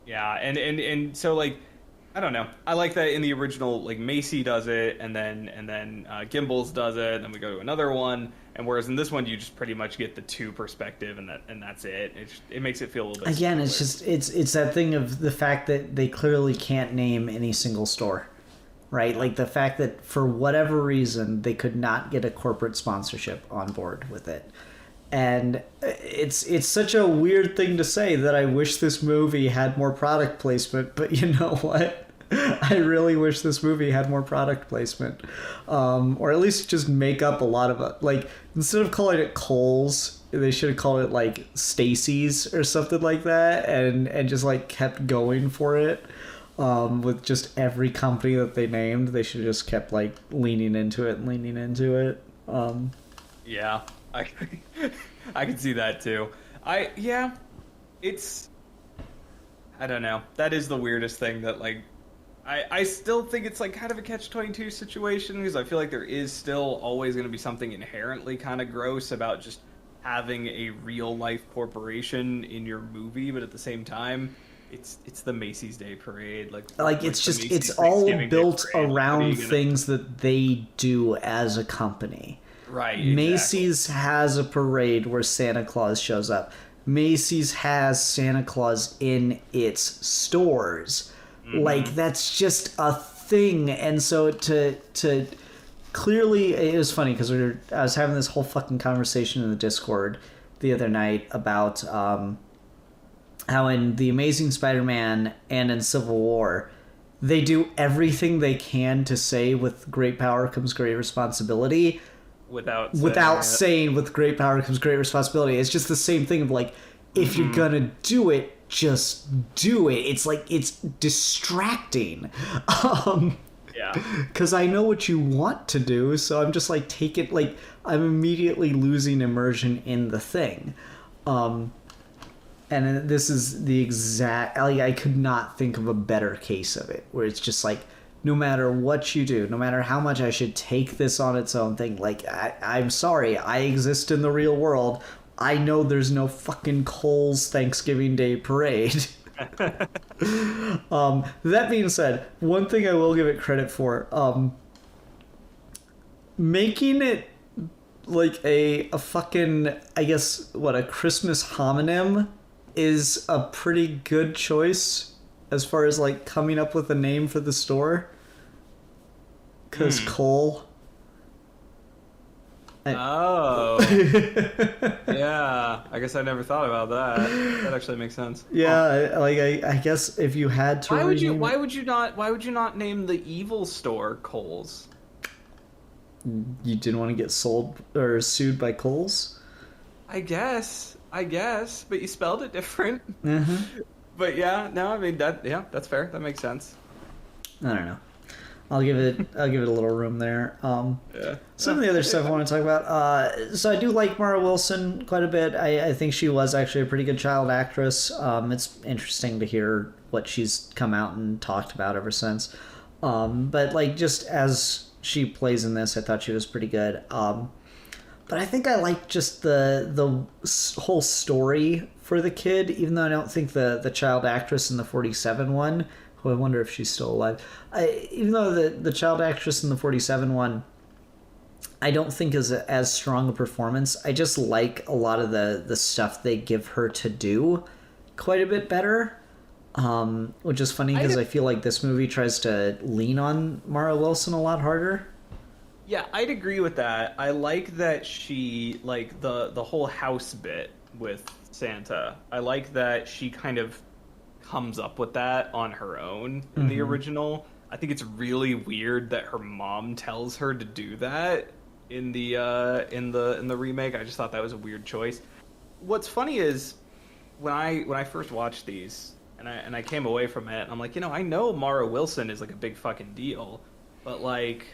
Yeah, and so like I don't know. I like that in the original, like Macy does it, and then Gimbals does it, and then we go to another one. And whereas in this one, you just pretty much get the two perspective, and that's it. It makes it feel a little bit. Again, simpler. it's that thing of the fact that they clearly can't name any single store, right? Like the fact that for whatever reason they could not get a corporate sponsorship on board with it. And it's such a weird thing to say that I wish this movie had more product placement, but you know what? I really wish this movie had more product placement, or at least just make up a lot of it. Like instead of calling it Kohl's, they should have called it like Stacy's or something like that, and just like kept going for it. With just every company that they named, they should have just kept like leaning into it. Yeah. I can see that too. I don't know. That is the weirdest thing that like I still think it's like kind of a catch-22 situation because I feel like there is still always going to be something inherently kind of gross about just having a real life corporation in your movie, but at the same time it's the Macy's Day Parade like it's just it's all built around things that they do as a company. Right. Exactly. Macy's has a parade where Santa Claus shows up. Macy's has Santa Claus in its stores. Mm-hmm. Like that's just a thing. And so to clearly, it was funny because I was having this whole fucking conversation in the Discord the other night about how in The Amazing Spider-Man and in Civil War they do everything they can to say with great power comes great responsibility. Without saying with great power comes great responsibility. It's just the same thing of like, if you're gonna do it, just do it. It's like, it's distracting. Yeah. Because I know what you want to do, so I'm just like, take it, like, I'm immediately losing immersion in the thing. And this is the exact, like, I could not think of a better case of it, where it's just like, no matter what you do, no matter how much I should take this on its own thing, like, I'm sorry, I exist in the real world. I know there's no fucking Kohl's Thanksgiving Day parade. That being said, one thing I will give it credit for, making it like a fucking, I guess, a Christmas homonym is a pretty good choice as far as like coming up with a name for the store. Because Cole. Oh. Yeah. I guess I never thought about that. That actually makes sense. Yeah, I guess if you had to why would you not name the evil store Kohl's? You didn't want to get sold or sued by Kohl's? I guess, but you spelled it different. Mm-hmm. But yeah, no, I mean that's fair. That makes sense. I don't know. I'll give it a little room there. Yeah. Some of the other stuff I want to talk about. So I do like Mara Wilson quite a bit. I think she was actually a pretty good child actress. It's interesting to hear what she's come out and talked about ever since. But like just as she plays in this, I thought she was pretty good. But I think I like just the whole story for the kid, even though I don't think the child actress in the 47 one, who I wonder if she's still alive, even though the child actress in the 47 one, I don't think is as strong a performance. I just like a lot of the stuff they give her to do quite a bit better, which is funny because I feel like this movie tries to lean on Mara Wilson a lot harder. Yeah, I'd agree with that. I like that she, like, the whole house bit with Santa. I like that she kind of comes up with that on her own in the original. I think it's really weird that her mom tells her to do that in the remake. I just thought that was a weird choice. What's funny is when I first watched these and I came away from it, I'm like, I know Mara Wilson is like a big fucking deal, but like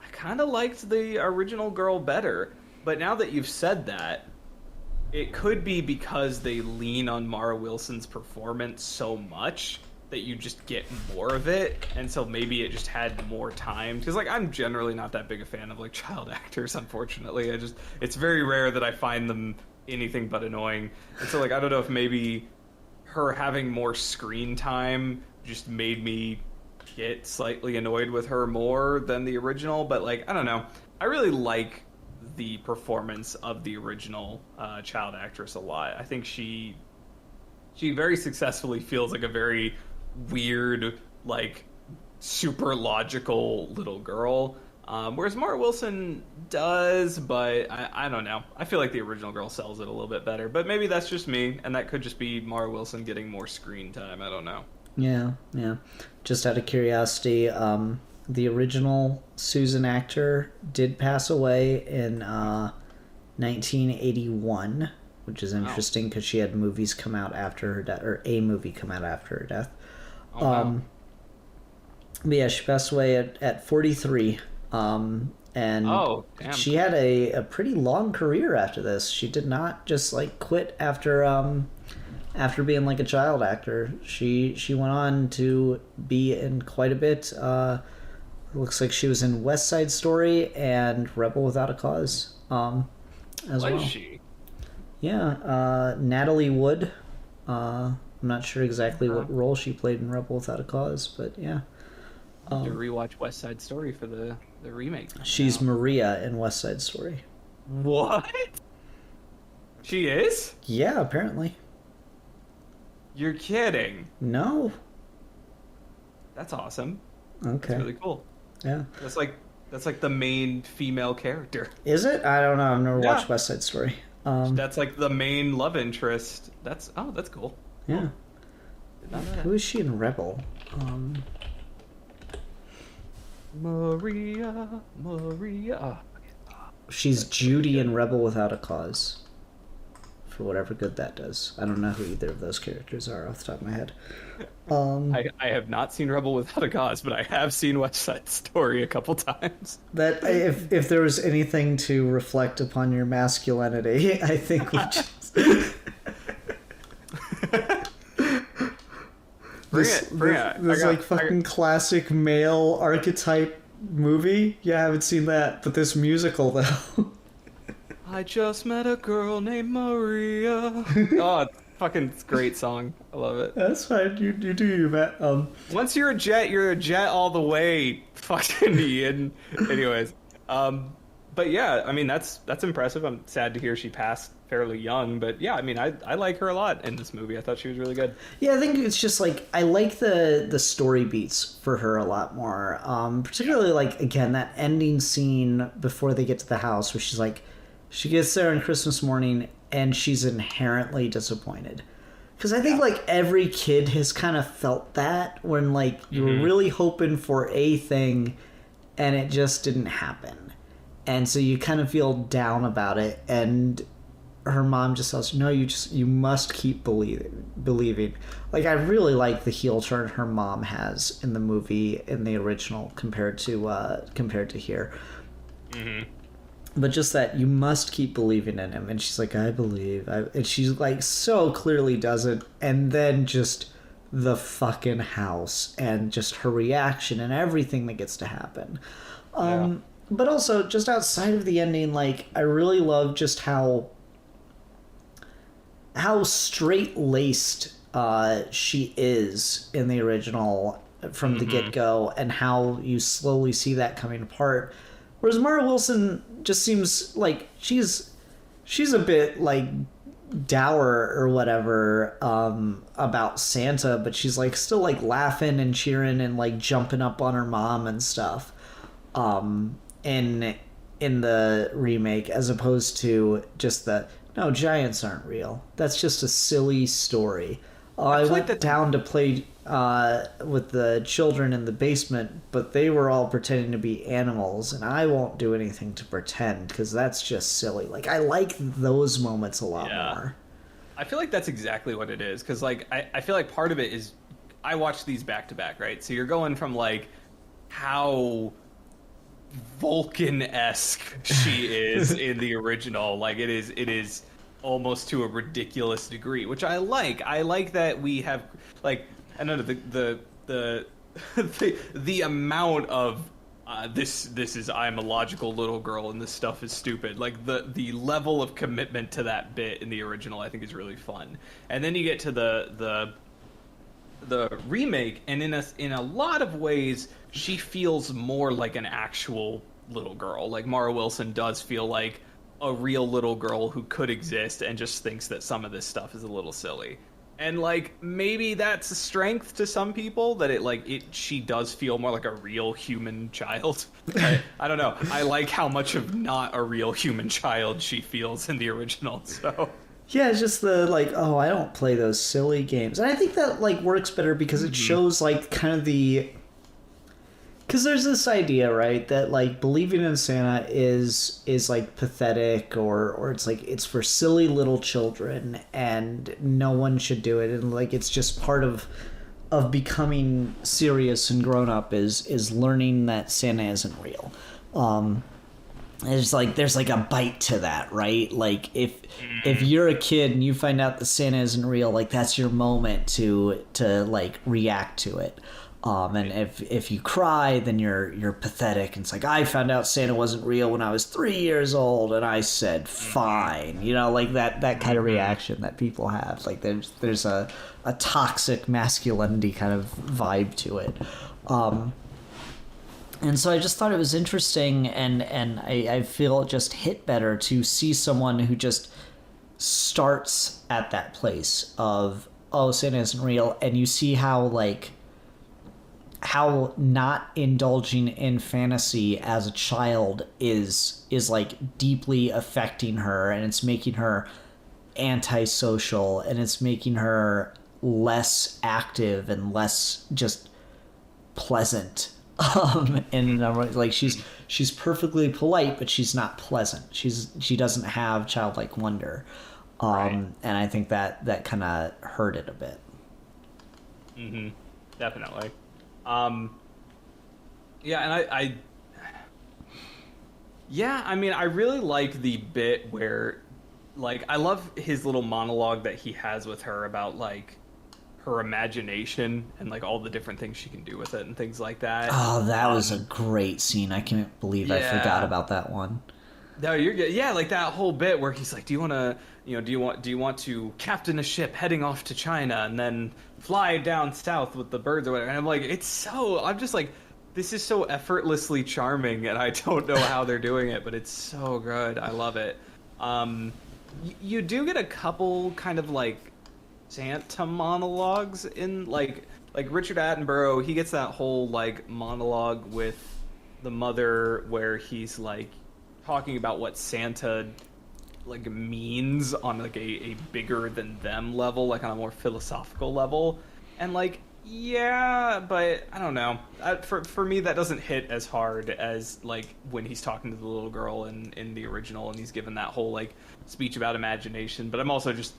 I kind of liked the original girl better. But now that you've said that, it could be because they lean on Mara Wilson's performance so much that you just get more of it, and so maybe it just had more time. Because like I'm generally not that big a fan of like child actors, unfortunately. It's very rare that I find them anything but annoying, and so like I don't know if maybe her having more screen time just made me get slightly annoyed with her more than the original. But like I don't know, I really like the performance of the original child actress a lot. I think she very successfully feels like a very weird, like super logical little girl, whereas Mara Wilson does, but I don't know. I feel like the original girl sells it a little bit better, but maybe that's just me, and that could just be Mara Wilson getting more screen time. I don't know. Yeah. Just out of curiosity, the original Susan actor did pass away in 1981, which is interesting because she had movies come out after her death, or a movie come out after her death. But yeah, she passed away at 43. And she had a pretty long career after this. She did not just like quit after being like a child actor. She went on to be in quite a bit. Looks like she was in West Side Story and Rebel Without a Cause. As well. Is she? Yeah, Natalie Wood. I'm not sure exactly what role she played in Rebel Without a Cause, but yeah. To rewatch West Side Story for the remake. She's Maria in West Side Story. What? She is? Yeah, apparently. You're kidding. No. That's awesome. Okay. That's really cool. Yeah. That's like the main female character. Is it? I don't know. I've never watched West Side Story. That's like the main love interest. That's cool. Yeah. Did not know that. Who is she in Rebel? Maria. She's Judy in Rebel Without a Cause. For whatever good that does. I don't know who either of those characters are off the top of my head. I have not seen Rebel Without a Cause, but I have seen West Side Story a couple times. That if there was anything to reflect upon your masculinity, I think we just Bring it. This like fucking classic male archetype movie. Yeah, I haven't seen that, but this musical though. I just met a girl named Maria. Oh, it's fucking great song. I love it. That's fine. You do you, Matt. Once you're a jet all the way, fucking Ian. Anyways, but yeah, I mean that's impressive. I'm sad to hear she passed fairly young, but yeah, I mean I like her a lot in this movie. I thought she was really good. Yeah, I think it's just like I like the story beats for her a lot more. Particularly like again that ending scene before they get to the house where she's like. She gets there on Christmas morning and she's inherently disappointed. Because I think like every kid has kind of felt that when like you were really hoping for a thing and it just didn't happen. And so you kind of feel down about it. And her mom just tells her, no, you must keep believing. Like I really like the heel turn her mom has in the movie in the original compared to here. Mm-hmm. But just that you must keep believing in him. And she's like, I believe. And she's like, so clearly doesn't. And then just the fucking house and just her reaction and everything that gets to happen. But also, just outside of the ending, like, I really love just how straight-laced she is in the original from the get-go. And how you slowly see that coming apart. Whereas Mara Wilson just seems like she's a bit like dour or whatever about Santa, but she's like still like laughing and cheering and like jumping up on her mom and stuff in the remake, as opposed to just no, giants aren't real. That's just a silly story. I went down to play with the children in the basement, but they were all pretending to be animals, and I won't do anything to pretend because that's just silly. Like, I like those moments a lot more. I feel like that's exactly what it is, because like I feel like part of it is I watched these back to back, right? So you're going from like how Vulcan-esque she is in the original, like it is almost to a ridiculous degree, which I like. I like that we have like And the amount of this is I'm a logical little girl and this stuff is stupid. Like the level of commitment to that bit in the original, I think, is really fun. And then you get to the remake, and in a lot of ways, she feels more like an actual little girl. Like Mara Wilson does feel like a real little girl who could exist and just thinks that some of this stuff is a little silly. And like maybe that's a strength to some people, that she does feel more like a real human child. I don't know. I like how much of not a real human child she feels in the original. So yeah, it's just the like, oh, I don't play those silly games. And I think that like works better because it shows like kind of the, because there's this idea, right, that like believing in Santa is like pathetic, or it's like it's for silly little children and no one should do it, and like it's just part of becoming serious and grown up is learning that Santa isn't real. There's like a bite to that, right? Like if you're a kid and you find out that Santa isn't real, like that's your moment to like react to it. And if you cry, then you're pathetic. And it's like, I found out Santa wasn't real when I was 3 years old, and I said fine. You know, like that kind of reaction that people have. Like there's a toxic masculinity kind of vibe to it. And so I just thought it was interesting, and I feel it just hit better to see someone who just starts at that place of, oh, Santa isn't real, and you see how not indulging in fantasy as a child is like deeply affecting her, and it's making her antisocial, and it's making her less active and less just pleasant. And like she's perfectly polite, but she's not pleasant. She doesn't have childlike wonder. Right. And I think that kind of hurt it a bit. Mm-hmm. Definitely. Yeah, and I mean, I really like the bit where, like, I love his little monologue that he has with her about, like, her imagination and, like, all the different things she can do with it and things like that. Oh, that was a great scene. I can't believe I forgot about that one. No, you're good. Yeah, like that whole bit where he's like, do you want to captain a ship heading off to China and then fly down south with the birds or whatever? And I'm like, I'm just like, this is so effortlessly charming, and I don't know how they're doing it, but it's so good. I love it. You do get a couple kind of like Santa monologues in like Richard Attenborough. He gets that whole like monologue with the mother where he's like talking about what Santa like means on like a bigger than them level, like on a more philosophical level, and like, yeah, but I don't know. For me, that doesn't hit as hard as like when he's talking to the little girl in the original, and he's given that whole like speech about imagination. But I'm also just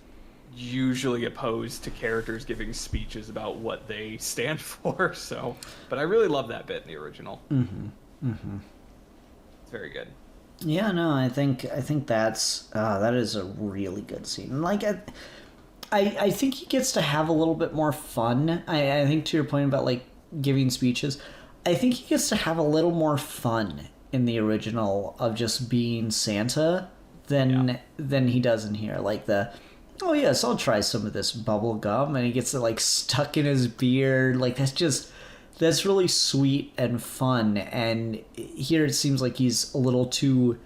usually opposed to characters giving speeches about what they stand for. So, but I really love that bit in the original. Mm-hmm. Mm-hmm. It's very good. Yeah, no, I think that is a really good scene. And like, I think he gets to have a little bit more fun. I think to your point about like giving speeches, I think he gets to have a little more fun in the original of just being Santa than he does in here. Like oh yes, I'll try some of this bubble gum, and he gets it like stuck in his beard. Like that's really sweet and fun. And here it seems like he's a little too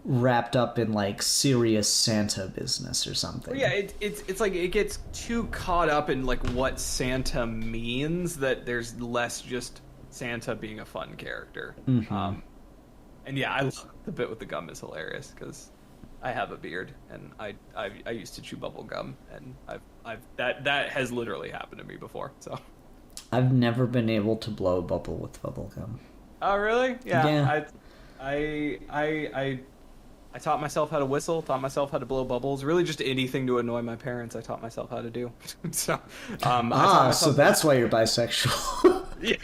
wrapped up in like serious Santa business or something. Well, yeah, it's like it gets too caught up in like what Santa means that there's less just Santa being a fun character. Mm-hmm. And yeah, I love the bit with the gum is hilarious because I have a beard and I used to chew bubble gum, and that has literally happened to me before. So I've never been able to blow a bubble with bubble gum. Oh really? Yeah. I taught myself how to whistle, taught myself how to blow bubbles, really just anything to annoy my parents I taught myself how to do. So, so that's why you're bisexual. Yeah.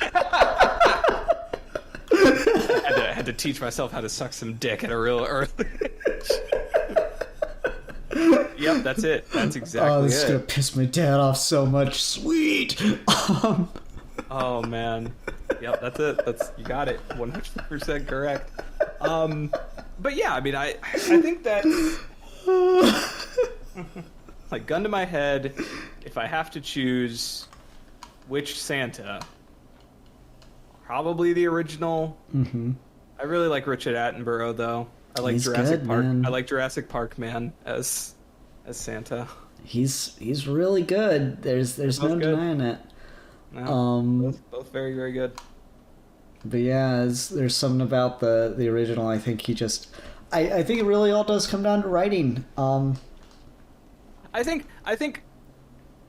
I had to teach myself how to suck some dick at a real early age. Yep, that's it. That's exactly this is gonna piss my dad off so much. Sweet. Oh man. Yep, that's it. You got it. 100% correct. But yeah, I mean, I think that, like, gun to my head, if I have to choose which Santa, probably the original. Mm-hmm. I really like Richard Attenborough, though. I like He's Jurassic good, Park. man. I like Jurassic Park, man, as Santa. He's really good. There's no good. denying it. No, both very, very good. But yeah, there's something about the original. I think I think it really all does come down to writing. I think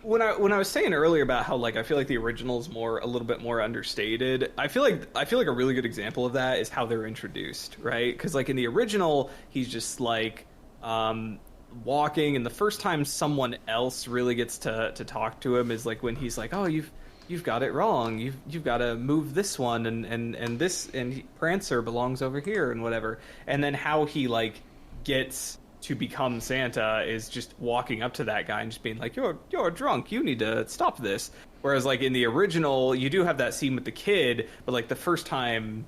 when I was saying earlier about how, like, I feel like the original is a little bit more understated. I feel like a really good example of that is how they're introduced, right? Because, like, in the original, he's just like walking, and the first time someone else really gets to talk to him is like when he's like, "Oh, you've got it wrong. You've got to move this one, and this, and Prancer belongs over here, and whatever." And then how he, like, gets to become Santa is just walking up to that guy and just being like, "You're drunk. You need to stop this." Whereas, like, in the original, you do have that scene with the kid, but, like, the first time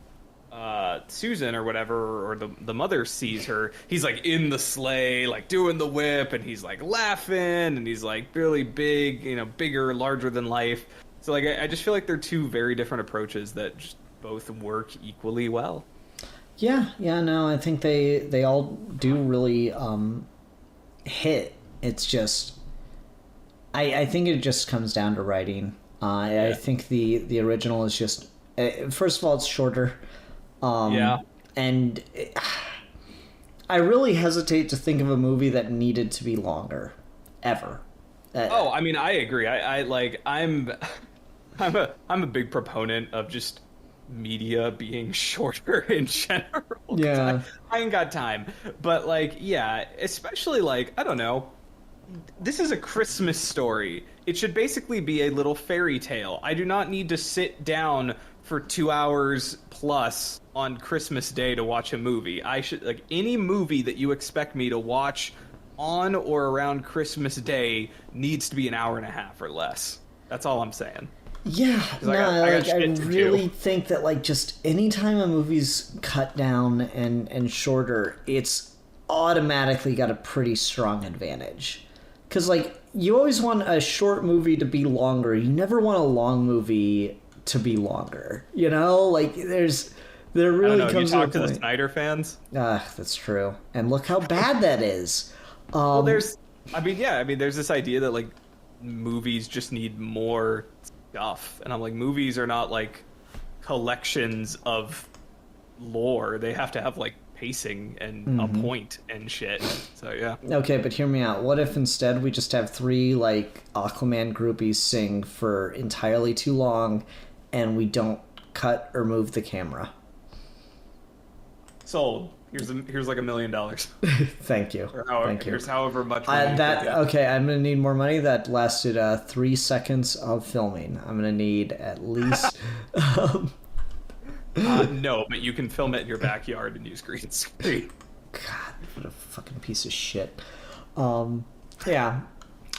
Susan or whatever, or the mother sees her, he's, like, in the sleigh, like, doing the whip, and he's, like, laughing, and he's, like, really big, bigger, larger than life. So, like, I just feel like they're two very different approaches that just both work equally well. Yeah, no, I think they all do really hit. It's just, I think it just comes down to writing. I think the original is just, first of all, it's shorter. And I really hesitate to think of a movie that needed to be longer, ever. I mean, I agree. I'm a big proponent of just media being shorter in general. Yeah. I ain't got time. But, like, yeah, especially, like, I don't know. This is a Christmas story. It should basically be a little fairy tale. I do not need to sit down for 2 hours plus on Christmas Day to watch a movie. I should, like, any movie that you expect me to watch on or around Christmas Day needs to be an hour and a half or less. That's all I'm saying. Yeah, no, I really think that, like, just anytime a movie's cut down and shorter, it's automatically got a pretty strong advantage. Because, like, you always want a short movie to be longer. You never want a long movie to be longer. Like, there really comes you talk to the Snyder fans? That's true. And look how bad that is. Well, there's this idea that, like, movies just need more stuff, and I'm like, movies are not, like, collections of lore. They have to have, like, pacing and a point and shit. So yeah. Okay, but hear me out. What if instead we just have 3, like, Aquaman groupies sing for entirely too long, and we don't cut or move the camera? Sold. Here's like $1 million. Thank you. Thank you. Here's however much money okay, I'm gonna need more money. That lasted 3 seconds of filming. I'm gonna need at least no, but you can film it in your backyard and use green screen. God, what a fucking piece of shit. Yeah.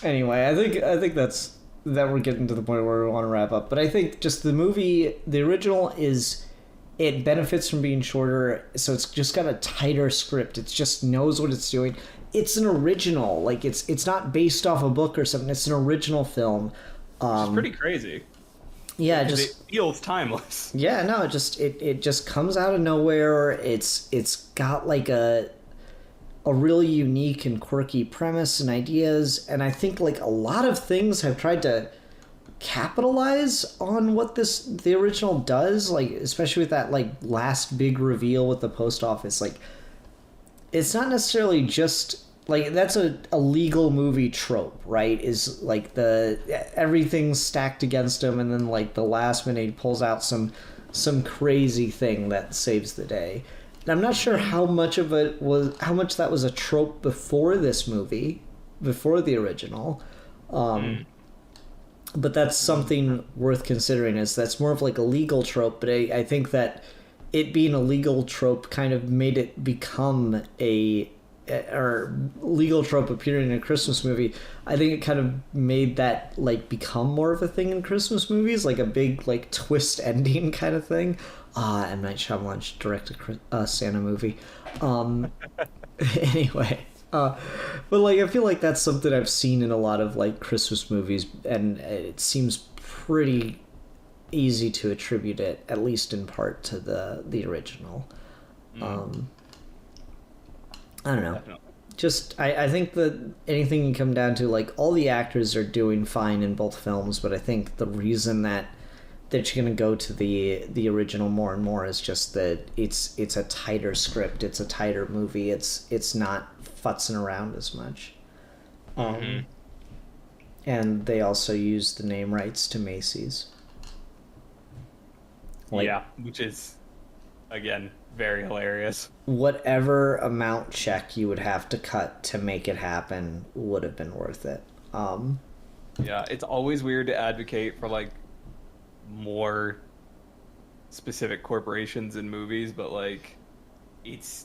Anyway, I think that we're getting to the point where we want to wrap up. But I think just the movie, the original it benefits from being shorter, so it's just got a tighter script. It just knows what it's doing. It's an original. Like, it's not based off a book or something. It's an original film. Which is pretty crazy. Yeah, it feels timeless. Yeah, no, it just comes out of nowhere. It's got, like, a really unique and quirky premise and ideas, and I think, like, a lot of things have tried to capitalize on what the original does, like, especially with that, like, last big reveal with the post office. Like, it's not necessarily just, like, that's a legal movie trope, right? Is, like, everything's stacked against him, and then, like, the last minute he pulls out some crazy thing that saves the day. And I'm not sure how much that was a trope before this movie, before the original. But that's something worth considering, is that's more of, like, a legal trope, but I think that it being a legal trope kind of made it become a or legal trope appearing in a Christmas movie, I think it kind of made that like become more of a thing in Christmas movies, like a big like twist ending kind of thing. M. Night Shyamalan should direct a Santa movie. Anyway, but like I feel like that's something I've seen in a lot of like Christmas movies, and it seems pretty easy to attribute it, at least in part, to the original. I don't know. Definitely. Just, I think that anything can come down to, like, all the actors are doing fine in both films, but I think the reason that you're going to go to the original more and more is just that it's a tighter script, it's a tighter movie, it's not futzing around as much. And they also use the name rights to Macy's. Like, yeah, which is, again, very hilarious. Whatever amount check you would have to cut to make it happen would have been worth it. Yeah, it's always weird to advocate for like more specific corporations in movies, but like its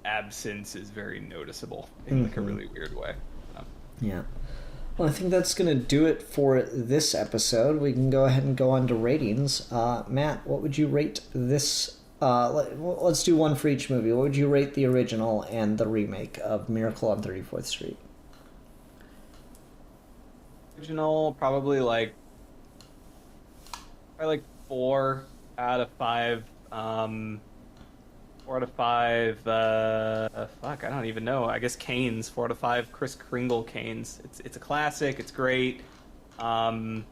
absence is very noticeable in like a really weird way. Yeah. Well, I think that's going to do it for this episode. We can go ahead and go on to ratings. Matt, what would you rate this? Let's do one for each movie. What would you rate the original and the remake of Miracle on 34th Street? Original, probably like 4 out of 5. 4 out of 5. Fuck, I don't even know. I guess Canes. 4 out of 5. Kris Kringle Canes. It's a classic. It's great. I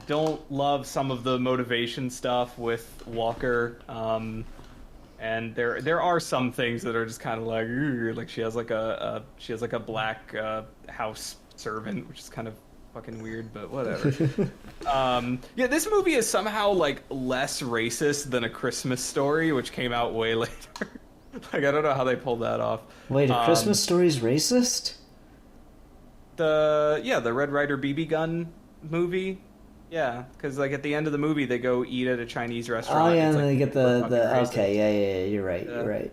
don't love some of the motivation stuff with Walker, and there are some things that are just kind of like, ugh, like she has like a black house servant, which is kind of fucking weird, but whatever. Yeah, this movie is somehow like less racist than A Christmas Story, which came out way later. Like I don't know how they pulled that off. Wait, A Christmas Story's racist? The Red Ryder BB gun movie. Yeah, because like at the end of the movie, they go eat at a Chinese restaurant. Oh yeah, and like, they get the okay, yeah, you're right, you're right.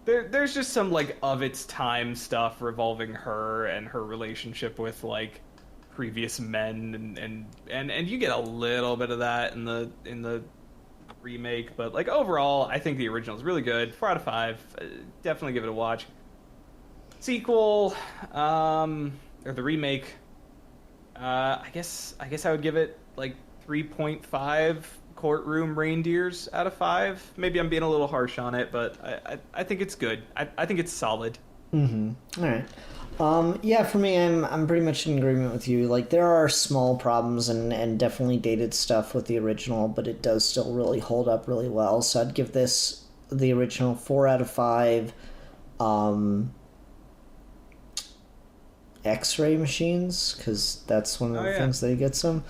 There's just some like of its time stuff revolving her and her relationship with like previous men, and you get a little bit of that in the remake, but like overall, I think the original is really good. 4 out of 5. Definitely give it a watch. Sequel, or the remake. I guess I would give it like 3.5 courtroom reindeers out of 5. Maybe I'm being a little harsh on it, but I think it's good. I think it's solid. All right. Yeah, for me, I'm pretty much in agreement with you. Like there are small problems and definitely dated stuff with the original, but it does still really hold up really well. So I'd give the original 4 out of 5. X-ray machines, because that's one of the things that gets them.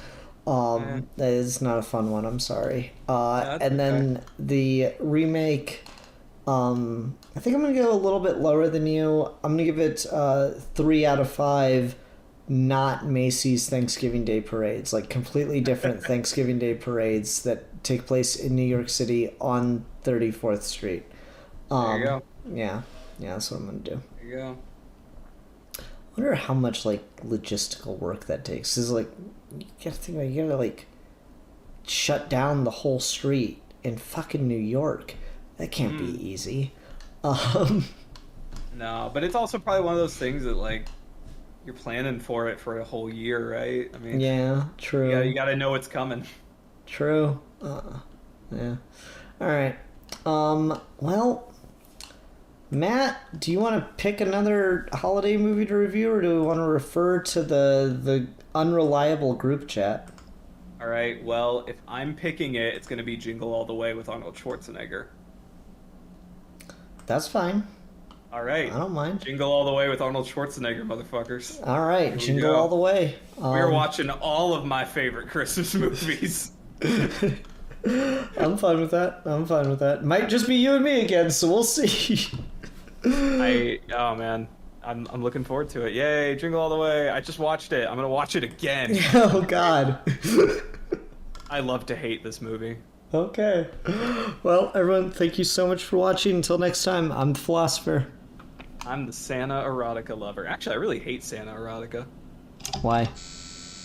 That is not a fun one, I'm sorry. And then the remake, I think I'm going to go a little bit lower than you. I'm going to give it 3 out of 5 not Macy's Thanksgiving Day parades, like completely different Thanksgiving Day parades that take place in New York City on 34th Street. There you go. Yeah, that's what I'm going to do. There you go. I wonder how much like logistical work that takes. Is like you gotta think about you gotta like shut down the whole street in fucking New York. That can't be easy. No, but it's also probably one of those things that like you're planning for it for a whole year, right? I mean, yeah, true. You gotta know what's coming. True. Yeah. All right. Well. Matt, do you want to pick another holiday movie to review, or do we want to refer to the unreliable group chat? All right, well, if I'm picking it, it's going to be Jingle All the Way with Arnold Schwarzenegger. That's fine. All right. I don't mind. Jingle All the Way with Arnold Schwarzenegger, motherfuckers. All right, Jingle All the Way. We're watching all of my favorite Christmas movies. I'm fine with that. Might just be you and me again, so we'll see. Oh man, I'm looking forward to it. Yay, Jingle All the Way. I just watched it. I'm gonna watch it again. Oh god. I love to hate this movie. Okay. Well, everyone, thank you so much for watching. Until next time, I'm the Philosopher. I'm the Santa erotica lover. Actually, I really hate Santa erotica. Why?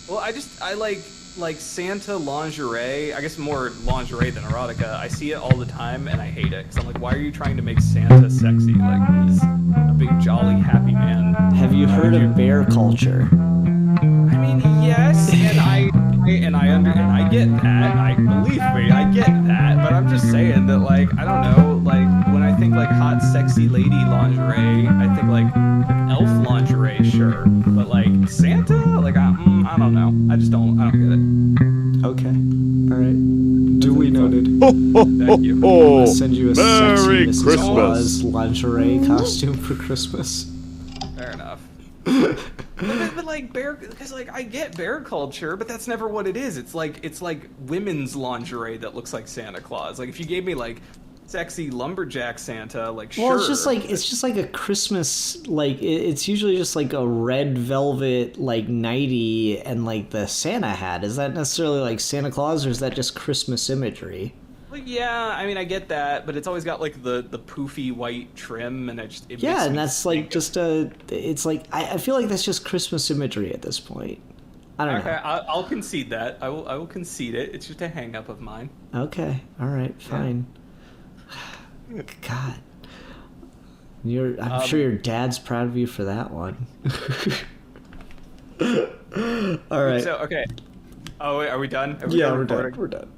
Well, I like Santa lingerie. I guess more lingerie than erotica. I see it all the time and I hate it. Cause I'm like, why are you trying to make Santa sexy? Like, he's a big, jolly, happy man. Have you heard of bear culture? I mean, yes, and I get that. I believe me, I get that. But I'm just saying that, like, I don't know, like when I think like hot, sexy lady lingerie, I think like elf lingerie, sure, but like Santa, like I don't know. I don't get it. Okay, all right. Duly noted. Thank you. I'm gonna send you a sexy Merry Mrs. Christmas. Claus lingerie costume for Christmas. Fair enough. but like bear, because like I get bear culture, but that's never what it is. It's like women's lingerie that looks like Santa Claus. Like if you gave me like sexy lumberjack Santa, like Well, sure. it's just like a Christmas, like it's usually just like a red velvet like nightie and like the Santa hat. Is that necessarily like Santa Claus, or is that just Christmas imagery? Well, yeah, I mean I get that, but it's always got like the poofy white trim, and it Yeah, makes and me that's like think just it's like I feel like that's just Christmas imagery at this point. I don't okay, know. I'll concede that. I will concede it. It's just a hang up of mine. Okay, all right, fine. God, I'm sure your dad's proud of you for that one. All right. So okay. Oh wait, are we done? Yeah, we're done. We're done.